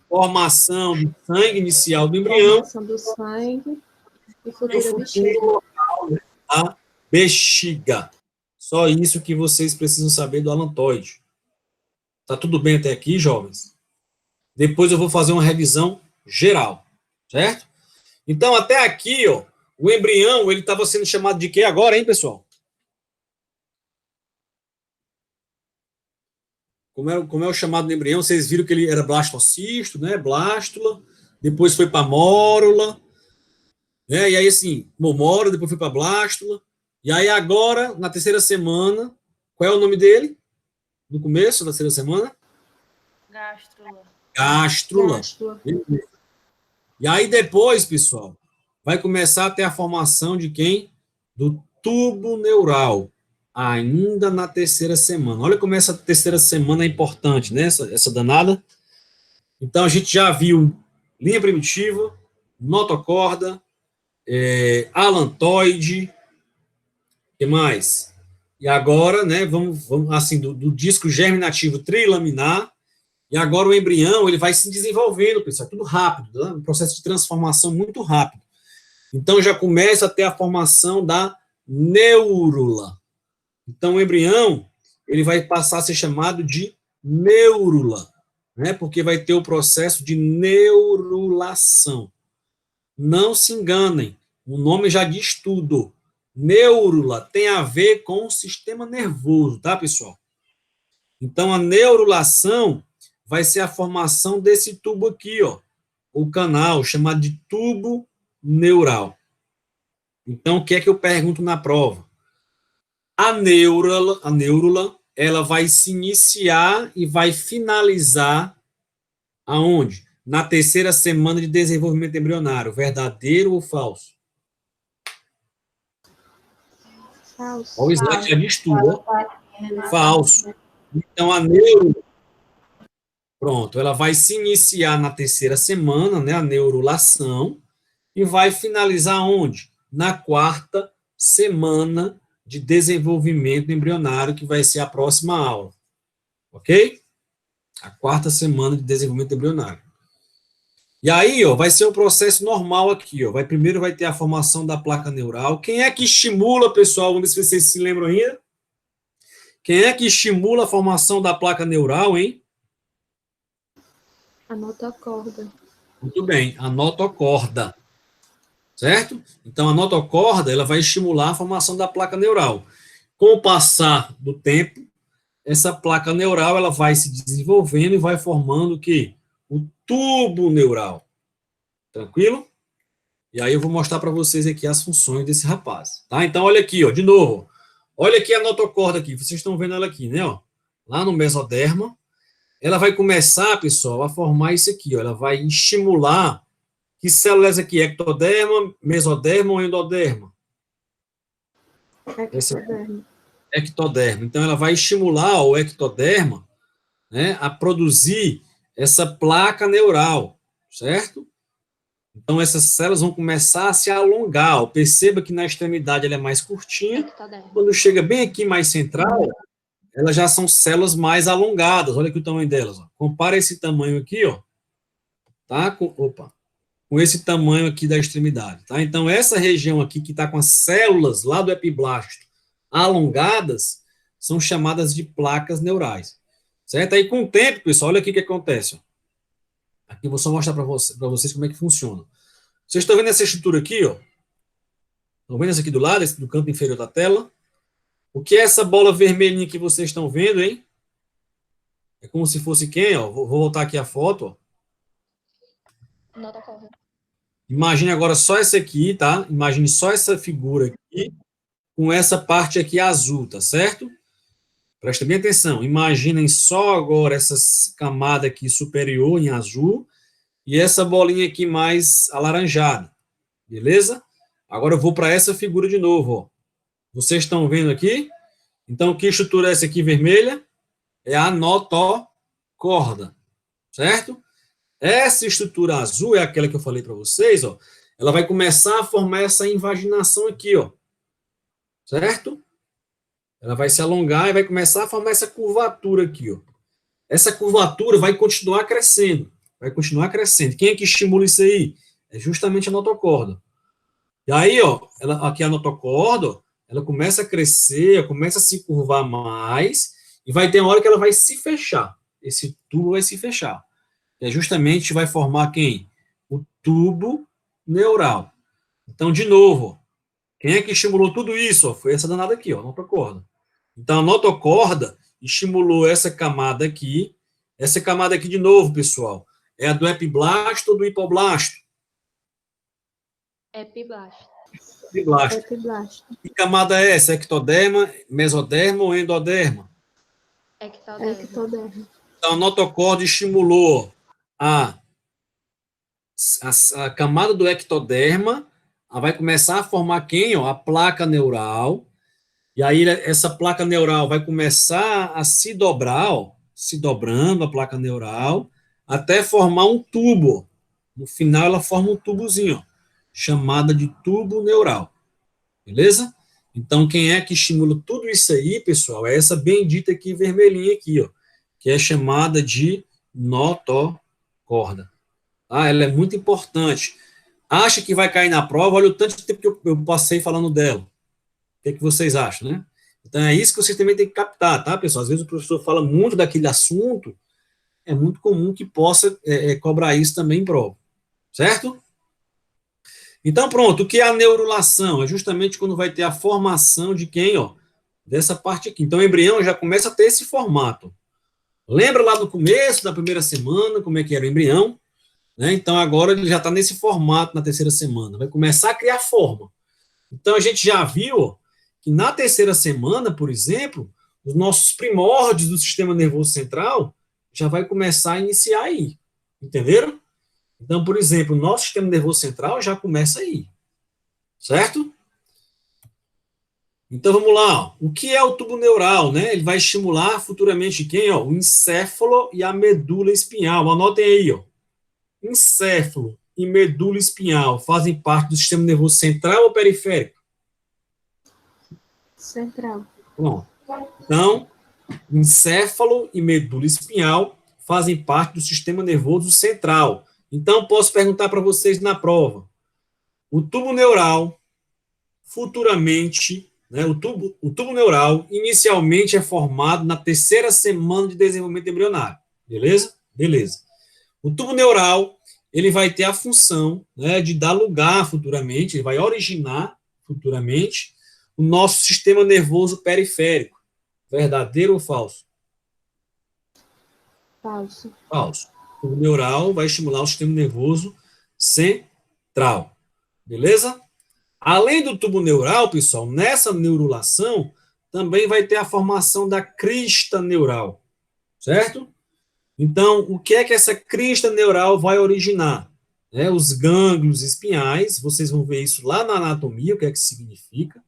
Formação do sangue inicial do embrião. Formação do sangue e E o futura futuro bexiga. local, né, a bexiga. Só isso que vocês precisam saber do alantoide. Tá tudo bem até aqui, jovens? Depois eu vou fazer uma revisão geral, certo? Então, até aqui, ó, o embrião, ele estava sendo chamado de quê agora, hein, pessoal? Como é o chamado do embrião? Vocês viram que ele era blastocisto, né? Blástula, depois foi para mórula, né? E aí, assim, mórula, depois foi para blástula. E aí, agora, na terceira semana, qual é o nome dele? No começo da terceira semana? Gástrula. Gástrula. Gástrula. E aí, depois, pessoal, vai começar a ter a formação de quem? Do tubo neural. Ainda na terceira semana. Olha como essa terceira semana é importante, né? Essa danada. Então, a gente já viu linha primitiva, notocorda, alantoide, o que mais? E agora, né, vamos assim, do disco germinativo trilaminar, e agora o embrião, ele vai se desenvolvendo, pessoal, tudo rápido, né? Um processo de transformação muito rápido. Então, já começa a ter a formação da neurula. Então, o embrião, ele vai passar a ser chamado de neurula, né? Porque vai ter o processo de neurulação. Não se enganem, o nome já diz tudo. Neurula tem a ver com o sistema nervoso, tá, pessoal? Então, a neurulação vai ser a formação desse tubo aqui, ó, o canal, chamado de tubo neural. Então, o que é que eu pergunto na prova? A neurula, ela vai se iniciar e vai finalizar aonde? Na terceira semana de desenvolvimento embrionário. Verdadeiro ou falso? Falso. Olha o slide já diz tudo, ó. Falso. Então, a neurula, pronto, ela vai se iniciar na terceira semana, né, a neurulação, e vai finalizar onde? Na quarta semana de desenvolvimento embrionário, que vai ser a próxima aula. Ok? A quarta semana de desenvolvimento embrionário. E aí, ó, vai ser o processo normal aqui, ó. Primeiro vai ter a formação da placa neural. Quem é que estimula, pessoal? Vamos ver se vocês se lembram ainda. Quem é que estimula a formação da placa neural, hein? A notocorda. Muito bem, a notocorda. Certo? Então, a notocorda, ela vai estimular a formação da placa neural. Com o passar do tempo, essa placa neural, ela vai se desenvolvendo e vai formando o quê? O tubo neural. Tranquilo? E aí eu vou mostrar para vocês aqui as funções desse rapaz. Tá? Então, olha aqui, ó, de novo. Olha aqui a notocorda aqui. Vocês estão vendo ela aqui, né? Ó, lá no mesoderma. Ela vai começar, pessoal, a formar isso aqui. Ó, ela vai estimular. Que células aqui? Ectoderma, mesoderma ou endoderma? Ectoderma. Ectoderma. Então, ela vai estimular o ectoderma, né, a produzir essa placa neural, certo? Então, essas células vão começar a se alongar. Ó. Perceba que na extremidade ela é mais curtinha. Ectoderma. Quando chega bem aqui mais central, elas já são células mais alongadas. Olha aqui o tamanho delas. Ó. Compara esse tamanho aqui, ó, tá? Com esse tamanho aqui da extremidade, tá? Então, essa região aqui que está com as células lá do epiblasto alongadas, são chamadas de placas neurais, certo? Aí, com o tempo, pessoal, olha aqui o que acontece, ó. Aqui eu vou só mostrar para vocês como é que funciona. Vocês estão vendo essa estrutura aqui, ó? Estão vendo essa aqui do lado, esse do canto inferior da tela? O que é essa bola vermelhinha que vocês estão vendo, hein? É como se fosse quem, ó? Vou voltar aqui a foto, ó. Notocorda. Imagine agora só essa aqui, tá? Imagine só essa figura aqui, com essa parte aqui azul, tá certo? Presta bem atenção. Imaginem só agora essa camada aqui superior em azul e essa bolinha aqui mais alaranjada. Beleza? Agora eu vou para essa figura de novo, ó. Vocês estão vendo aqui? Então, que estrutura é essa aqui vermelha? É a notocorda, certo? Essa estrutura azul é aquela que eu falei para vocês, ó. Ela vai começar a formar essa invaginação aqui, ó. Certo? Ela vai se alongar e vai começar a formar essa curvatura aqui, ó. Essa curvatura vai continuar crescendo. Vai continuar crescendo. Quem é que estimula isso aí? É justamente a notocorda. E aí, ó, aqui a notocorda, ó, ela começa a crescer, começa a se curvar mais, e vai ter uma hora que ela vai se fechar. Esse tubo vai se fechar. E justamente vai formar quem? tubo neural. Então, de novo, ó, quem é que estimulou tudo isso? Ó? Foi essa danada aqui, ó, a notocorda. Então, a notocorda estimulou essa camada aqui. Essa camada aqui, de novo, pessoal, é a do epiblasto ou do hipoblasto? Epiblasto. Epiblasto. Epiblasto. Que camada é essa? Ectoderma, mesoderma ou endoderma? Ectoderma. Então, a notocorda estimulou a camada do ectoderma, ela vai começar a formar quem? Ó, a placa neural. E aí, essa placa neural vai começar a se dobrar, ó, se dobrando a placa neural, até formar um tubo. No final, ela forma um tubozinho, ó, chamada de tubo neural. Beleza? Então, quem é que estimula tudo isso aí, pessoal, é essa bendita aqui, vermelhinha aqui, ó, que é chamada de notocorda. Ah, ela é muito importante. Acha que vai cair na prova? Olha o tanto de tempo que eu passei falando dela. O que vocês acham, né? Então, é isso que vocês também têm que captar, tá, pessoal? Às vezes o professor fala muito daquele assunto, é muito comum que possa cobrar isso também em prova. Certo? Então, pronto. O que é a neurulação? É justamente quando vai ter a formação de quem, ó? Dessa parte aqui. Então, o embrião já começa a ter esse formato. Lembra lá no começo da primeira semana, como é que era o embrião? Né? Então, agora ele já está nesse formato na terceira semana. Vai começar a criar forma. Então, a gente já viu, ó, que na terceira semana, por exemplo, os nossos primórdios do sistema nervoso central já vai começar a iniciar aí. Entenderam? Então, por exemplo, o nosso sistema nervoso central já começa aí. Certo? Então, vamos lá. Ó. O que é o tubo neural? Né? Ele vai estimular futuramente quem? Ó? O encéfalo e a medula espinhal. Anotem aí. Ó. Encéfalo e medula espinhal fazem parte do sistema nervoso central ou periférico? Central. Bom, então, encéfalo e medula espinhal fazem parte do sistema nervoso central. Então, posso perguntar para vocês na prova. O tubo neural, futuramente, né, o tubo neural, inicialmente é formado na terceira semana de desenvolvimento embrionário. Beleza? Beleza. O tubo neural, ele vai ter a função, né, de dar lugar futuramente, ele vai originar futuramente o nosso sistema nervoso periférico. Verdadeiro ou falso? Falso. Falso. O tubo neural vai estimular o sistema nervoso central. Beleza? Além do tubo neural, pessoal, nessa neurulação, também vai ter a formação da crista neural. Certo? Então, o que é que essa crista neural vai originar? Os gânglios espinhais, vocês vão ver isso lá na anatomia, o que é que significa,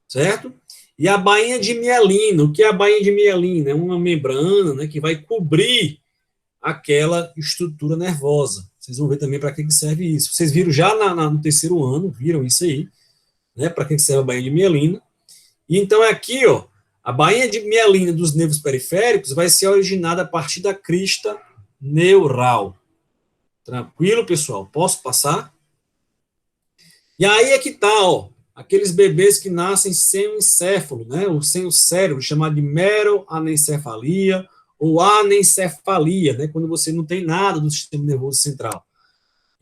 certo? E a bainha de mielina, o que é a bainha de mielina? É uma membrana, né, que vai cobrir aquela estrutura nervosa. Vocês vão ver também para que serve isso. Vocês viram já no terceiro ano, viram isso aí, né, para que serve a bainha de mielina. E então, aqui, ó, a bainha de mielina dos nervos periféricos vai ser originada a partir da crista neural. Tranquilo, pessoal? Posso passar? E aí é que tá, ó, aqueles bebês que nascem sem o encéfalo, né, ou sem o cérebro, chamado de meroanencefalia ou anencefalia, né, quando você não tem nada do sistema nervoso central.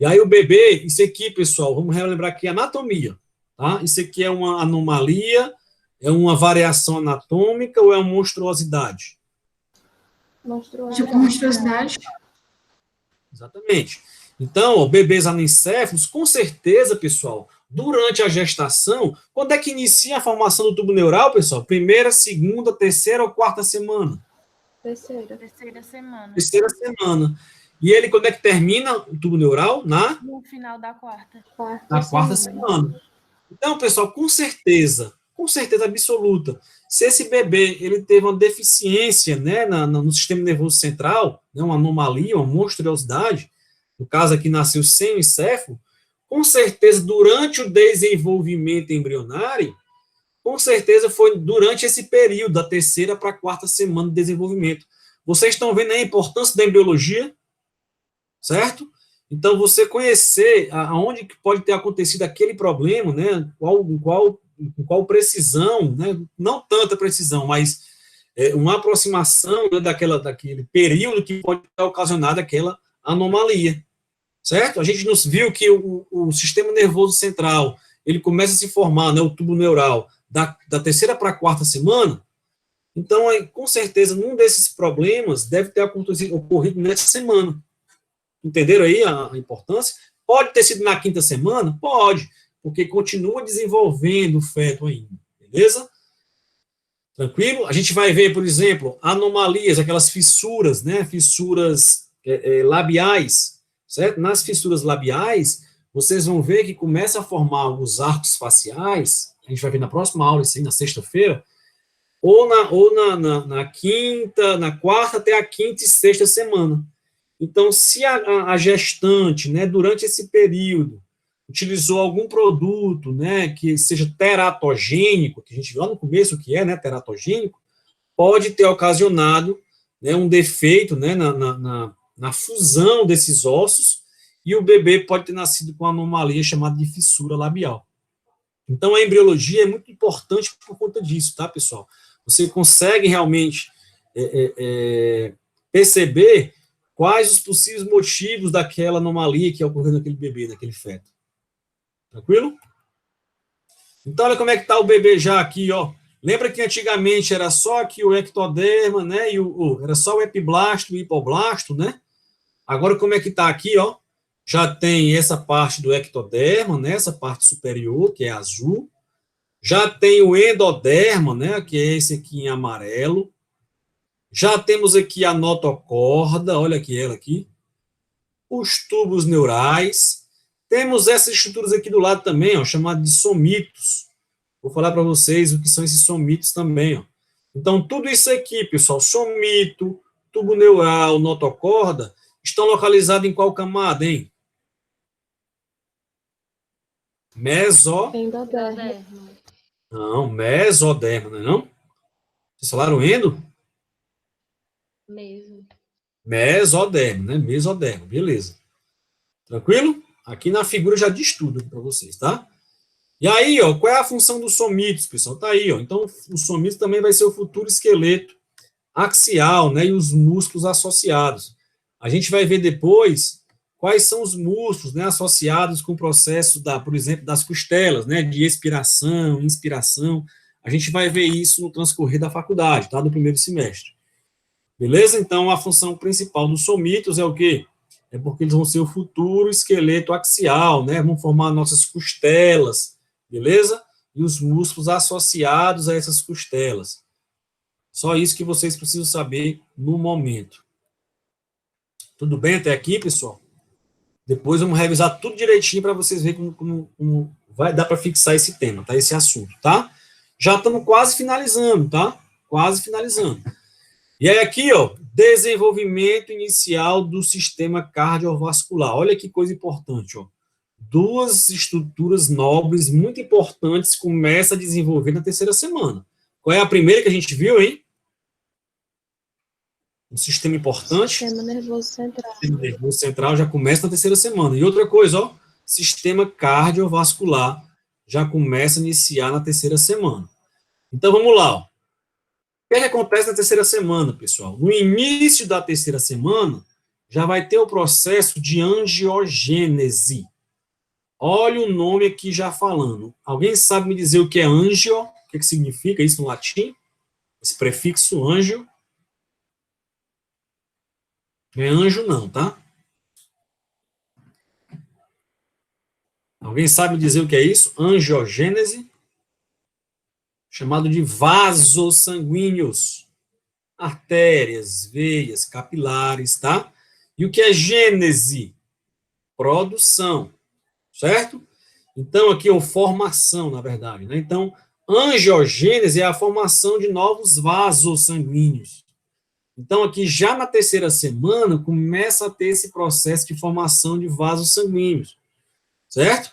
E aí o bebê, isso aqui, pessoal, vamos relembrar aqui a anatomia, tá? Isso aqui é uma anomalia, é uma variação anatômica ou é uma monstruosidade? Tipo, monstruosidade. Exatamente. Então, ó, bebês anencéfalos, com certeza, pessoal, durante a gestação, quando é que inicia a formação do tubo neural, pessoal? Primeira, segunda, terceira ou quarta semana? Terceira semana. Terceira semana. E ele, quando é que termina o tubo neural? No final da quarta. Na quarta semana. Então, pessoal, com certeza absoluta, se esse bebê ele teve uma deficiência, né, no sistema nervoso central, né, uma anomalia, uma monstruosidade, no caso aqui nasceu sem o encéfalo, com certeza durante o desenvolvimento embrionário, com certeza foi durante esse período, da terceira para a quarta semana de desenvolvimento. Vocês estão vendo a importância da embriologia? Certo? Então, você conhecer aonde que pode ter acontecido aquele problema, né, com qual precisão, né, não tanta precisão, mas uma aproximação, né, daquele período que pode ter ocasionado aquela anomalia, certo? A gente nos viu que o sistema nervoso central, ele começa a se formar, né, o tubo neural, da terceira para a quarta semana. Então, com certeza, num desses problemas deve ter ocorrido nessa semana. Entenderam aí a importância? Pode ter sido na quinta semana? Pode, porque continua desenvolvendo o feto ainda, beleza? Tranquilo? A gente vai ver, por exemplo, anomalias, aquelas fissuras, né? Fissuras labiais, certo? Nas fissuras labiais, vocês vão ver que começa a formar os arcos faciais, a gente vai ver na próxima aula, isso aí, na sexta-feira, ou na quinta, na quarta até a quinta e sexta semana. Então, se a gestante, né, durante esse período, utilizou algum produto, né, que seja teratogênico, que a gente viu lá no começo o que é, né, teratogênico, pode ter ocasionado, né, um defeito, né, na fusão desses ossos, e o bebê pode ter nascido com uma anomalia chamada de fissura labial. Então, a embriologia é muito importante por conta disso, tá, pessoal? Você consegue realmente perceber quais os possíveis motivos daquela anomalia que ocorreu naquele bebê, naquele feto. Tranquilo? Então, olha como é que está o bebê já aqui, ó. Lembra que antigamente era só aqui o ectoderma, né? E era só o epiblasto e o hipoblasto, né? Agora, como é que está aqui, ó? Já tem essa parte do ectoderma, né? Essa parte superior, que é azul. Já tem o endoderma, né? Que é esse aqui em amarelo. Já temos aqui a notocorda, olha aqui ela aqui. Os tubos neurais. Temos essas estruturas aqui do lado também, ó, chamadas de somitos. Vou falar para vocês o que são esses somitos também, ó. Então, tudo isso aqui, pessoal, somito, tubo neural, notocorda, estão localizados em qual camada, hein? Endoderma. Não, mesoderma, não é não? Vocês falaram endo? Mesmo. Mesoderma, né? Mesoderma, beleza. Tranquilo? Aqui na figura já diz tudo para vocês, tá? E aí, ó, qual é a função dos somitos, pessoal? Tá aí, ó. Então, o somitos também vai ser o futuro esqueleto axial, né? E os músculos associados. A gente vai ver depois quais são os músculos, né, associados com o processo por exemplo, das costelas, né? De expiração, inspiração. A gente vai ver isso no transcorrer da faculdade, tá? Do primeiro semestre. Beleza? Então, a função principal dos somitos é o quê? É porque eles vão ser o futuro esqueleto axial, né? Vão formar nossas costelas, beleza? E os músculos associados a essas costelas. Só isso que vocês precisam saber no momento. Tudo bem até aqui, pessoal? Depois vamos revisar tudo direitinho para vocês verem como vai dar para fixar esse tema, tá? Esse assunto, tá? Já estamos quase finalizando, tá? Quase finalizando. E aí aqui, ó, desenvolvimento inicial do sistema cardiovascular. Olha que coisa importante, ó. Duas estruturas nobres muito importantes começam a desenvolver na terceira semana. Qual é a primeira que a gente viu, hein? Um sistema importante. Sistema nervoso central. O sistema nervoso central já começa na terceira semana. E outra coisa, ó, sistema cardiovascular já começa a iniciar na terceira semana. Então, vamos lá, ó. O que acontece na terceira semana, pessoal? No início da terceira semana, já vai ter o processo de angiogênese. Olha o nome aqui já falando. Alguém sabe me dizer o que é angio? O que significa isso no latim? Esse prefixo angio. Não é anjo não, tá? Alguém sabe me dizer o que é isso? Angiogênese. Chamado de vasos sanguíneos. Artérias, veias, capilares, tá? E o que é gênese? Produção, certo? Então, aqui é formação, na verdade, né? Então, angiogênese é a formação de novos vasos sanguíneos. Então, aqui, já na terceira semana, começa a ter esse processo de formação de vasos sanguíneos, certo?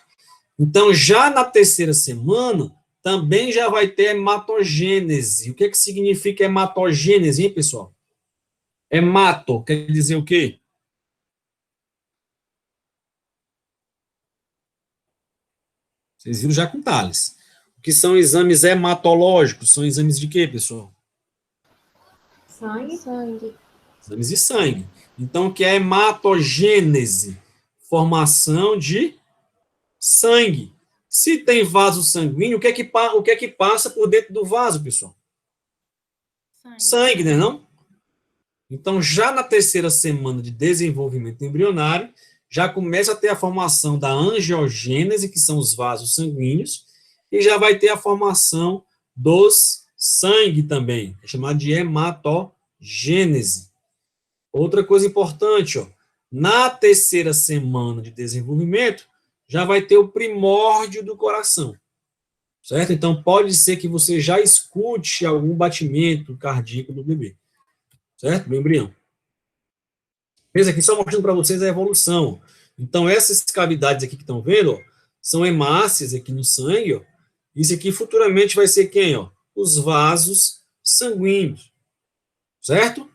Então, já na terceira semana, também já vai ter hematogênese. O que significa hematogênese, hein, pessoal? Hemato quer dizer o quê? Vocês viram já com Thales. O que são exames hematológicos? São exames de quê, pessoal? Sangue. Sangue. Exames de sangue. Então, o que é hematogênese? Formação de sangue. Se tem vaso sanguíneo, o que é que passa por dentro do vaso, pessoal? Sangue, né, não? Então, já na terceira semana de desenvolvimento embrionário, já começa a ter a formação da angiogênese, que são os vasos sanguíneos, e já vai ter a formação dos sangue também, é chamado de hematogênese. Outra coisa importante, ó, na terceira semana de desenvolvimento, já vai ter o primórdio do coração, certo? Então, pode ser que você já escute algum batimento cardíaco do bebê, certo? Do embrião. Veja aqui, só mostrando para vocês a evolução. Então, essas cavidades aqui que estão vendo, ó, são hemácias aqui no sangue, ó. Isso aqui futuramente vai ser quem, ó? Os vasos sanguíneos, certo?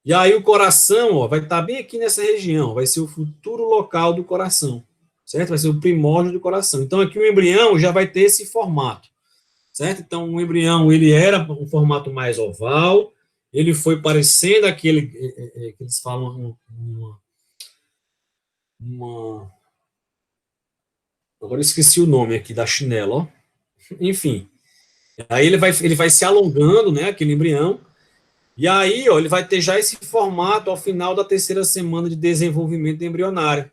E aí o coração, ó, vai estar bem aqui nessa região, vai ser o futuro local do coração, certo? Vai ser o primórdio do coração. Então, aqui o embrião já vai ter esse formato, certo? Então, o embrião, ele era um formato mais oval, ele foi parecendo aquele, que eles falam, agora eu esqueci o nome aqui da chinela, ó. Enfim. Aí ele vai se alongando, né, aquele embrião, e aí, ó, ele vai ter já esse formato ao final da terceira semana de desenvolvimento embrionário.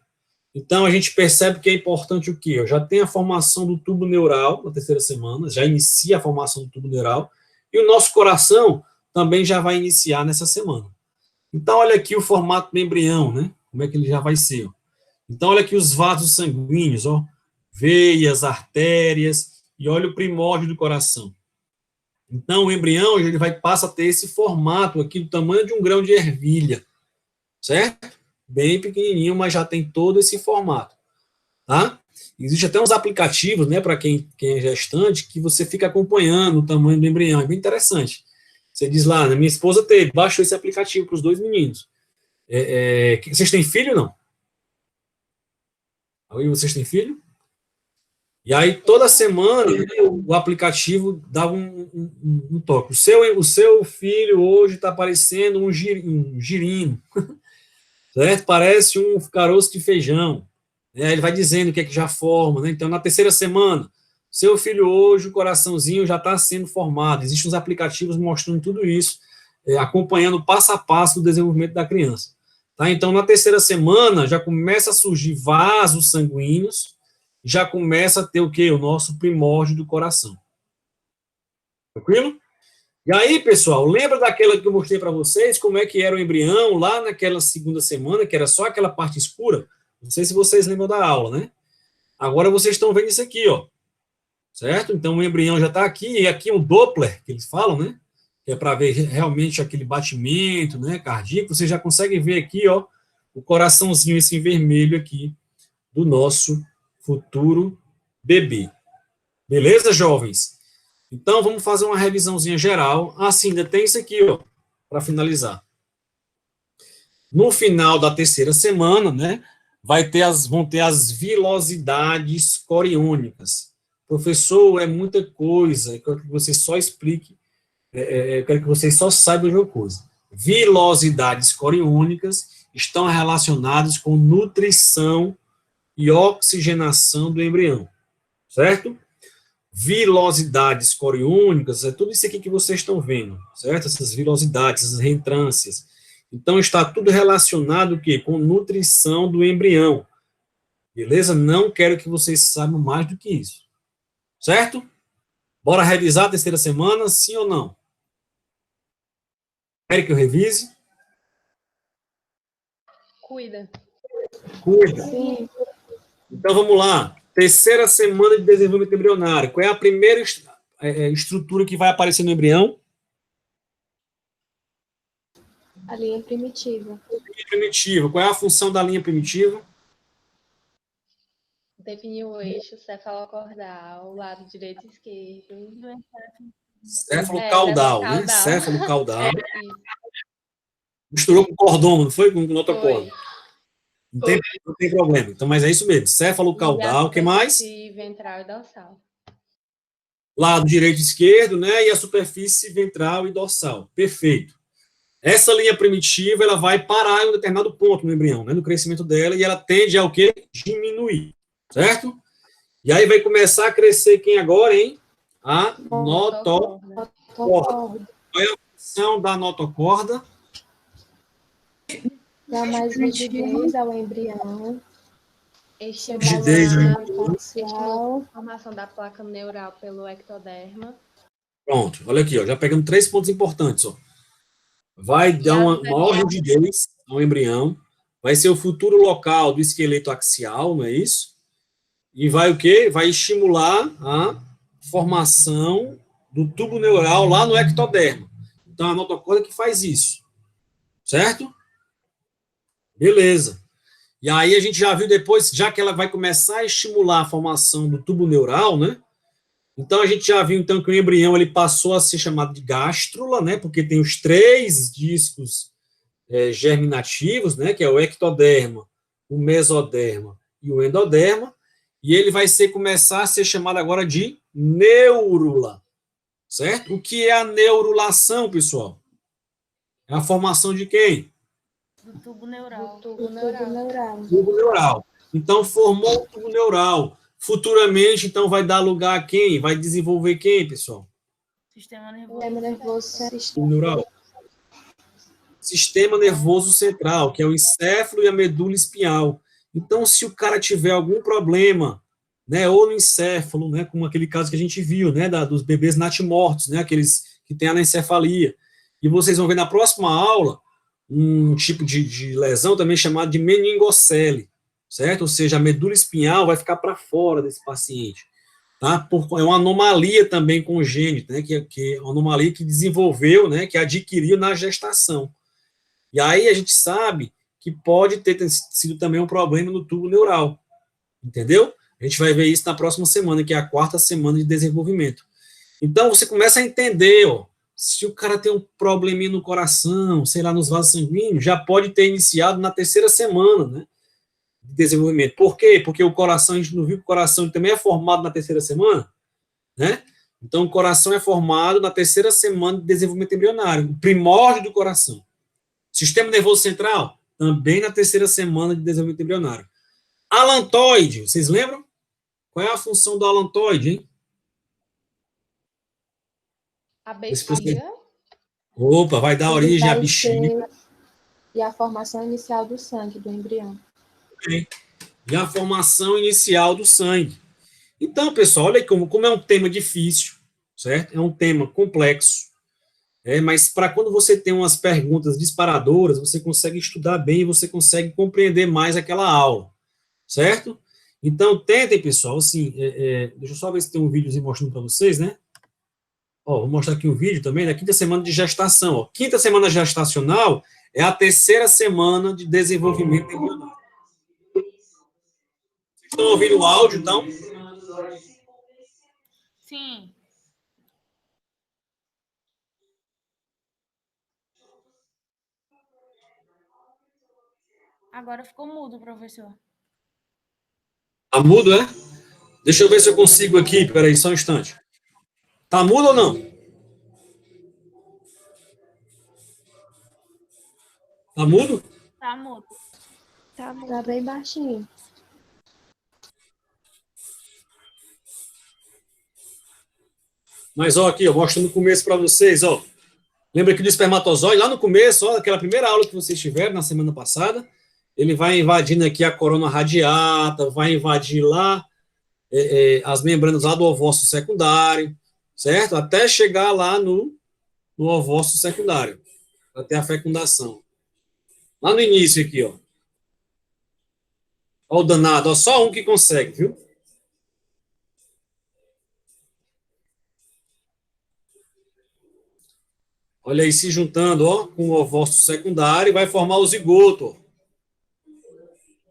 Então, a gente percebe que é importante o quê? Já tem a formação do tubo neural na terceira semana, já inicia a formação do tubo neural, e o nosso coração também já vai iniciar nessa semana. Então, olha aqui o formato do embrião, né? Como é que ele já vai ser, ó. Então, olha aqui os vasos sanguíneos, ó, veias, artérias, e olha o primórdio do coração. Então, o embrião, ele passa a ter esse formato aqui, do tamanho de um grão de ervilha, certo? Bem pequenininho, mas já tem todo esse formato, tá? Existe até uns aplicativos, né, para quem é gestante, que você fica acompanhando o tamanho do embrião, é bem interessante. Você diz lá, minha esposa baixou esse aplicativo para os 2 meninos. Vocês têm filho ou não? Aí vocês têm filho? E aí, toda semana, o aplicativo dá um toque. O seu filho hoje está parecendo um girino, certo? Parece um caroço de feijão. Ele vai dizendo o que é que já forma, né? Então, na terceira semana, seu filho hoje, o coraçãozinho já está sendo formado. Existem uns aplicativos mostrando tudo isso, acompanhando passo a passo o desenvolvimento da criança. Tá? Então, na terceira semana, já começa a surgir vasos sanguíneos, já começa a ter o quê? O nosso primórdio do coração. Tranquilo? E aí, pessoal, lembra daquela que eu mostrei para vocês, como é que era o embrião lá naquela segunda semana, que era só aquela parte escura? Não sei se vocês lembram da aula, né? Agora vocês estão vendo isso aqui, ó. Certo? Então, o embrião já está aqui, e aqui um Doppler, que eles falam, né? Que é para ver realmente aquele batimento, né, cardíaco. Você já consegue ver aqui, ó, o coraçãozinho, esse vermelho aqui, do nosso futuro bebê. Beleza, jovens? Então, vamos fazer uma revisãozinha geral. Assim, ainda tem isso aqui, ó, para finalizar. No final da terceira semana, né, vão ter as vilosidades coriônicas. Professor, é muita coisa, eu quero que você só explique, eu quero que vocês só saibam de uma coisa. Vilosidades coriônicas estão relacionadas com nutrição e oxigenação do embrião, certo? Vilosidades coriônicas, é tudo isso aqui que vocês estão vendo, certo? Essas vilosidades, essas reentrâncias. Então, está tudo relacionado o quê? Com nutrição do embrião. Beleza? Não quero que vocês saibam mais do que isso. Certo? Bora revisar a terceira semana, sim ou não? Quer que eu revise? Cuida. Cuida. Sim. Então, vamos lá. Terceira semana de desenvolvimento embrionário. Qual é a primeira estrutura que vai aparecer no embrião? A linha primitiva. Linha primitiva. Qual é a função da linha primitiva? Definir o eixo cefalocaudal, lado direito e esquerdo. Céfalo-caudal, né? Céfalo-caudal. Isso. Misturou com cordoma, não foi? Com notocorda. Foi. Não tem problema. Então, mas é isso mesmo. Céfalo-caudal, o que mais? Ventral e dorsal. Lado direito e esquerdo, né? E a superfície ventral e dorsal. Perfeito. Essa linha primitiva, ela vai parar em um determinado ponto no embrião, né, no crescimento dela, e ela tende a o quê? Diminuir, certo? E aí vai começar a crescer quem agora, hein? A notocorda. Qual é a função da notocorda? Dá mais rigidez ao embrião. Rigidez ao Estimular a formação da placa neural pelo ectoderma. Pronto, olha aqui, ó, já pegamos 3 pontos importantes. Ó. Vai dar uma maior rigidez ao embrião, vai ser o futuro local do esqueleto axial, não é isso? E vai o quê? Vai estimular a formação do tubo neural lá no ectoderma. Então, a notocorda que faz isso, certo? Beleza. E aí a gente já viu depois, já que ela vai começar a estimular a formação do tubo neural, né? Então a gente já viu então que o embrião ele passou a ser chamado de gástrula, né? Porque tem os 3 discos germinativos, né? Que é o ectoderma, o mesoderma e o endoderma. E ele vai começar a ser chamado agora de neurula, certo? O que é a neurulação, pessoal? É a formação de quem? Do tubo neural. Tubo neural. Tubo neural. Então, formou o tubo neural. Futuramente, então, vai dar lugar a quem? Vai desenvolver quem, pessoal? Sistema nervoso. Sistema nervoso Tubo central. neural. Sistema nervoso central, que é o encéfalo e a medula espinhal. Então, se o cara tiver algum problema, né, ou no encéfalo, né, como aquele caso que a gente viu, né, dos bebês natimortos, né, aqueles que têm anencefalia, e vocês vão ver na próxima aula um tipo de lesão também chamado de meningocele, certo? Ou seja, a medula espinhal vai ficar para fora desse paciente, tá? É uma anomalia também congênita, né, que é uma anomalia que desenvolveu, né, que adquiriu na gestação. E aí a gente sabe que pode ter sido também um problema no tubo neural, entendeu? A gente vai ver isso na próxima semana, que é a 4ª semana de desenvolvimento. Então, você começa a entender, ó, se o cara tem um probleminha no coração, sei lá, nos vasos sanguíneos, já pode ter iniciado na 3ª semana, né, de desenvolvimento. Por quê? Porque o coração, a gente não viu que o coração também é formado na 3ª semana, né? Então, o coração é formado na 3ª semana de desenvolvimento embrionário, o primórdio do coração. Sistema nervoso central, também na 3ª semana de desenvolvimento embrionário. Alantoide, vocês lembram? Qual é a função do alantoide, hein? A bexiga. Opa, vai dar origem à bexiga. E a formação inicial do sangue do embrião. E a formação inicial do sangue. Então, pessoal, olha aí como é um tema difícil, certo? É um tema complexo, mas para quando você tem umas perguntas disparadoras, você consegue estudar bem e você consegue compreender mais aquela aula, certo? Então, tentem, pessoal, assim, deixa eu só ver se tem um videozinho mostrando para vocês, né? Ó, vou mostrar aqui um vídeo também da 5ª semana de gestação. Ó. 5ª semana gestacional é a 3ª semana de desenvolvimento embrionário. Vocês estão ouvindo o áudio, então? Sim. Agora ficou mudo, professor. Tá mudo, é? Deixa eu ver se eu consigo aqui. Peraí, só um instante. Tá mudo ou não? Tá mudo? Tá mudo. Tá bem baixinho. Mas, ó, aqui, eu mostro no começo para vocês, ó. Lembra que do espermatozoide, lá no começo, ó, aquela primeira aula que vocês tiveram na semana passada, ele vai invadindo aqui a corona radiata, vai invadir lá as membranas lá do ovócito secundário, certo? Até chegar lá no ovócito secundário, até a fecundação. Lá no início aqui, ó. Ó o danado, ó, só um que consegue, viu? Olha aí, se juntando, ó, com o ovócito secundário, e vai formar o zigoto, ó.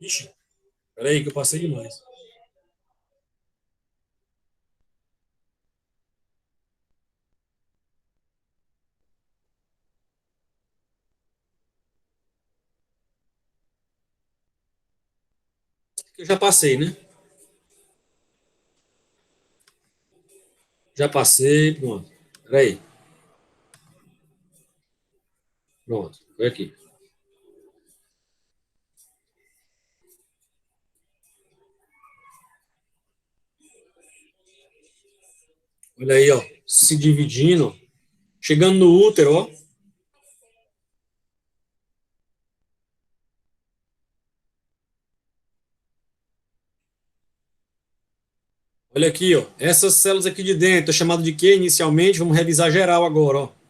Ixi, peraí que eu passei demais. Eu já passei, né? Já passei, pronto. Peraí. Pronto, foi aqui. Olha aí, ó, se dividindo, chegando no útero, ó. Olha aqui, ó, essas células aqui de dentro, é chamado de quê inicialmente? Vamos revisar geral agora, ó.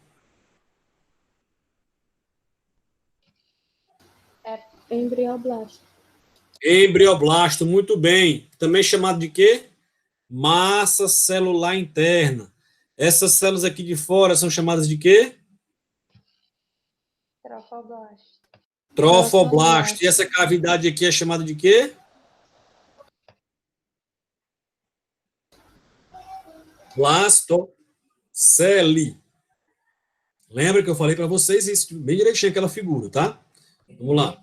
Embrioblasto. Embrioblasto, muito bem. Também chamado de quê? Massa celular interna. Essas células aqui de fora são chamadas de quê? Trofoblasto. Trofoblasto. E essa cavidade aqui é chamada de quê? Blastocele. Lembra que eu falei para vocês isso bem direitinho, aquela figura, tá? Vamos lá.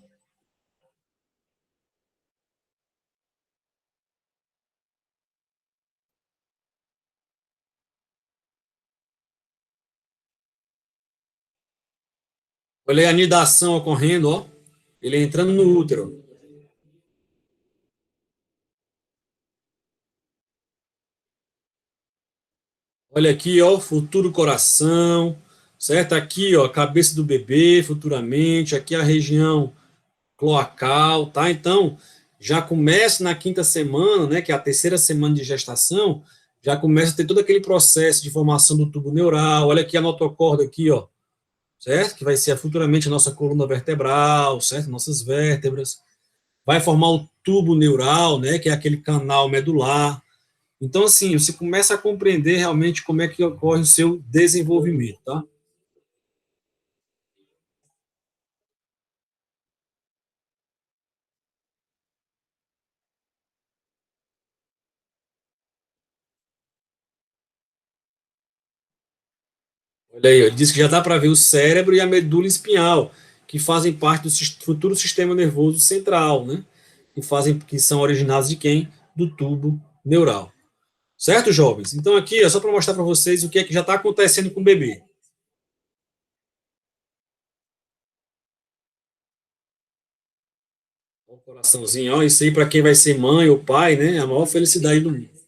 Olha aí a anidação ocorrendo, ó. Ele entrando no útero. Olha aqui, ó, futuro coração, certo? Aqui, ó, a cabeça do bebê, futuramente. Aqui a região cloacal, tá? Então, já começa na quinta semana, né, que é a terceira semana de gestação, já começa a ter todo aquele processo de formação do tubo neural. Olha aqui a notocorda aqui, ó, certo? Que vai ser futuramente a nossa coluna vertebral, certo? Nossas vértebras. Vai formar o tubo neural, né, que é aquele canal medular. Então, assim, você começa a compreender realmente como é que ocorre o seu desenvolvimento, tá? Olha aí, ele diz que já dá para ver o cérebro e a medula espinhal, que fazem parte do futuro sistema nervoso central, né? Que são originados de quem? Do tubo neural. Certo, jovens? Então aqui é só para mostrar para vocês o que é que já está acontecendo com o bebê. Ó, o coraçãozinho, ó, isso aí para quem vai ser mãe ou pai, né? É a maior felicidade do mundo.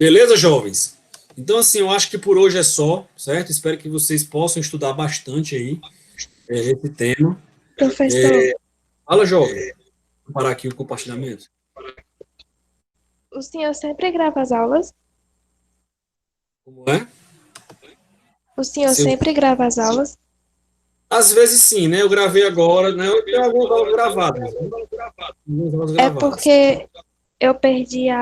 Beleza, jovens? Então, assim, eu acho que por hoje é só, certo? Espero que vocês possam estudar bastante aí esse tema. Professor, Fala, jovem. Vou parar aqui o compartilhamento. o senhor sempre grava as aulas? Como é? O senhor Sim. sempre grava as aulas? Às vezes sim, né? Eu gravei agora, né? Eu tenho algumas aulas gravadas. Algumas aulas É gravadas. porque eu perdi a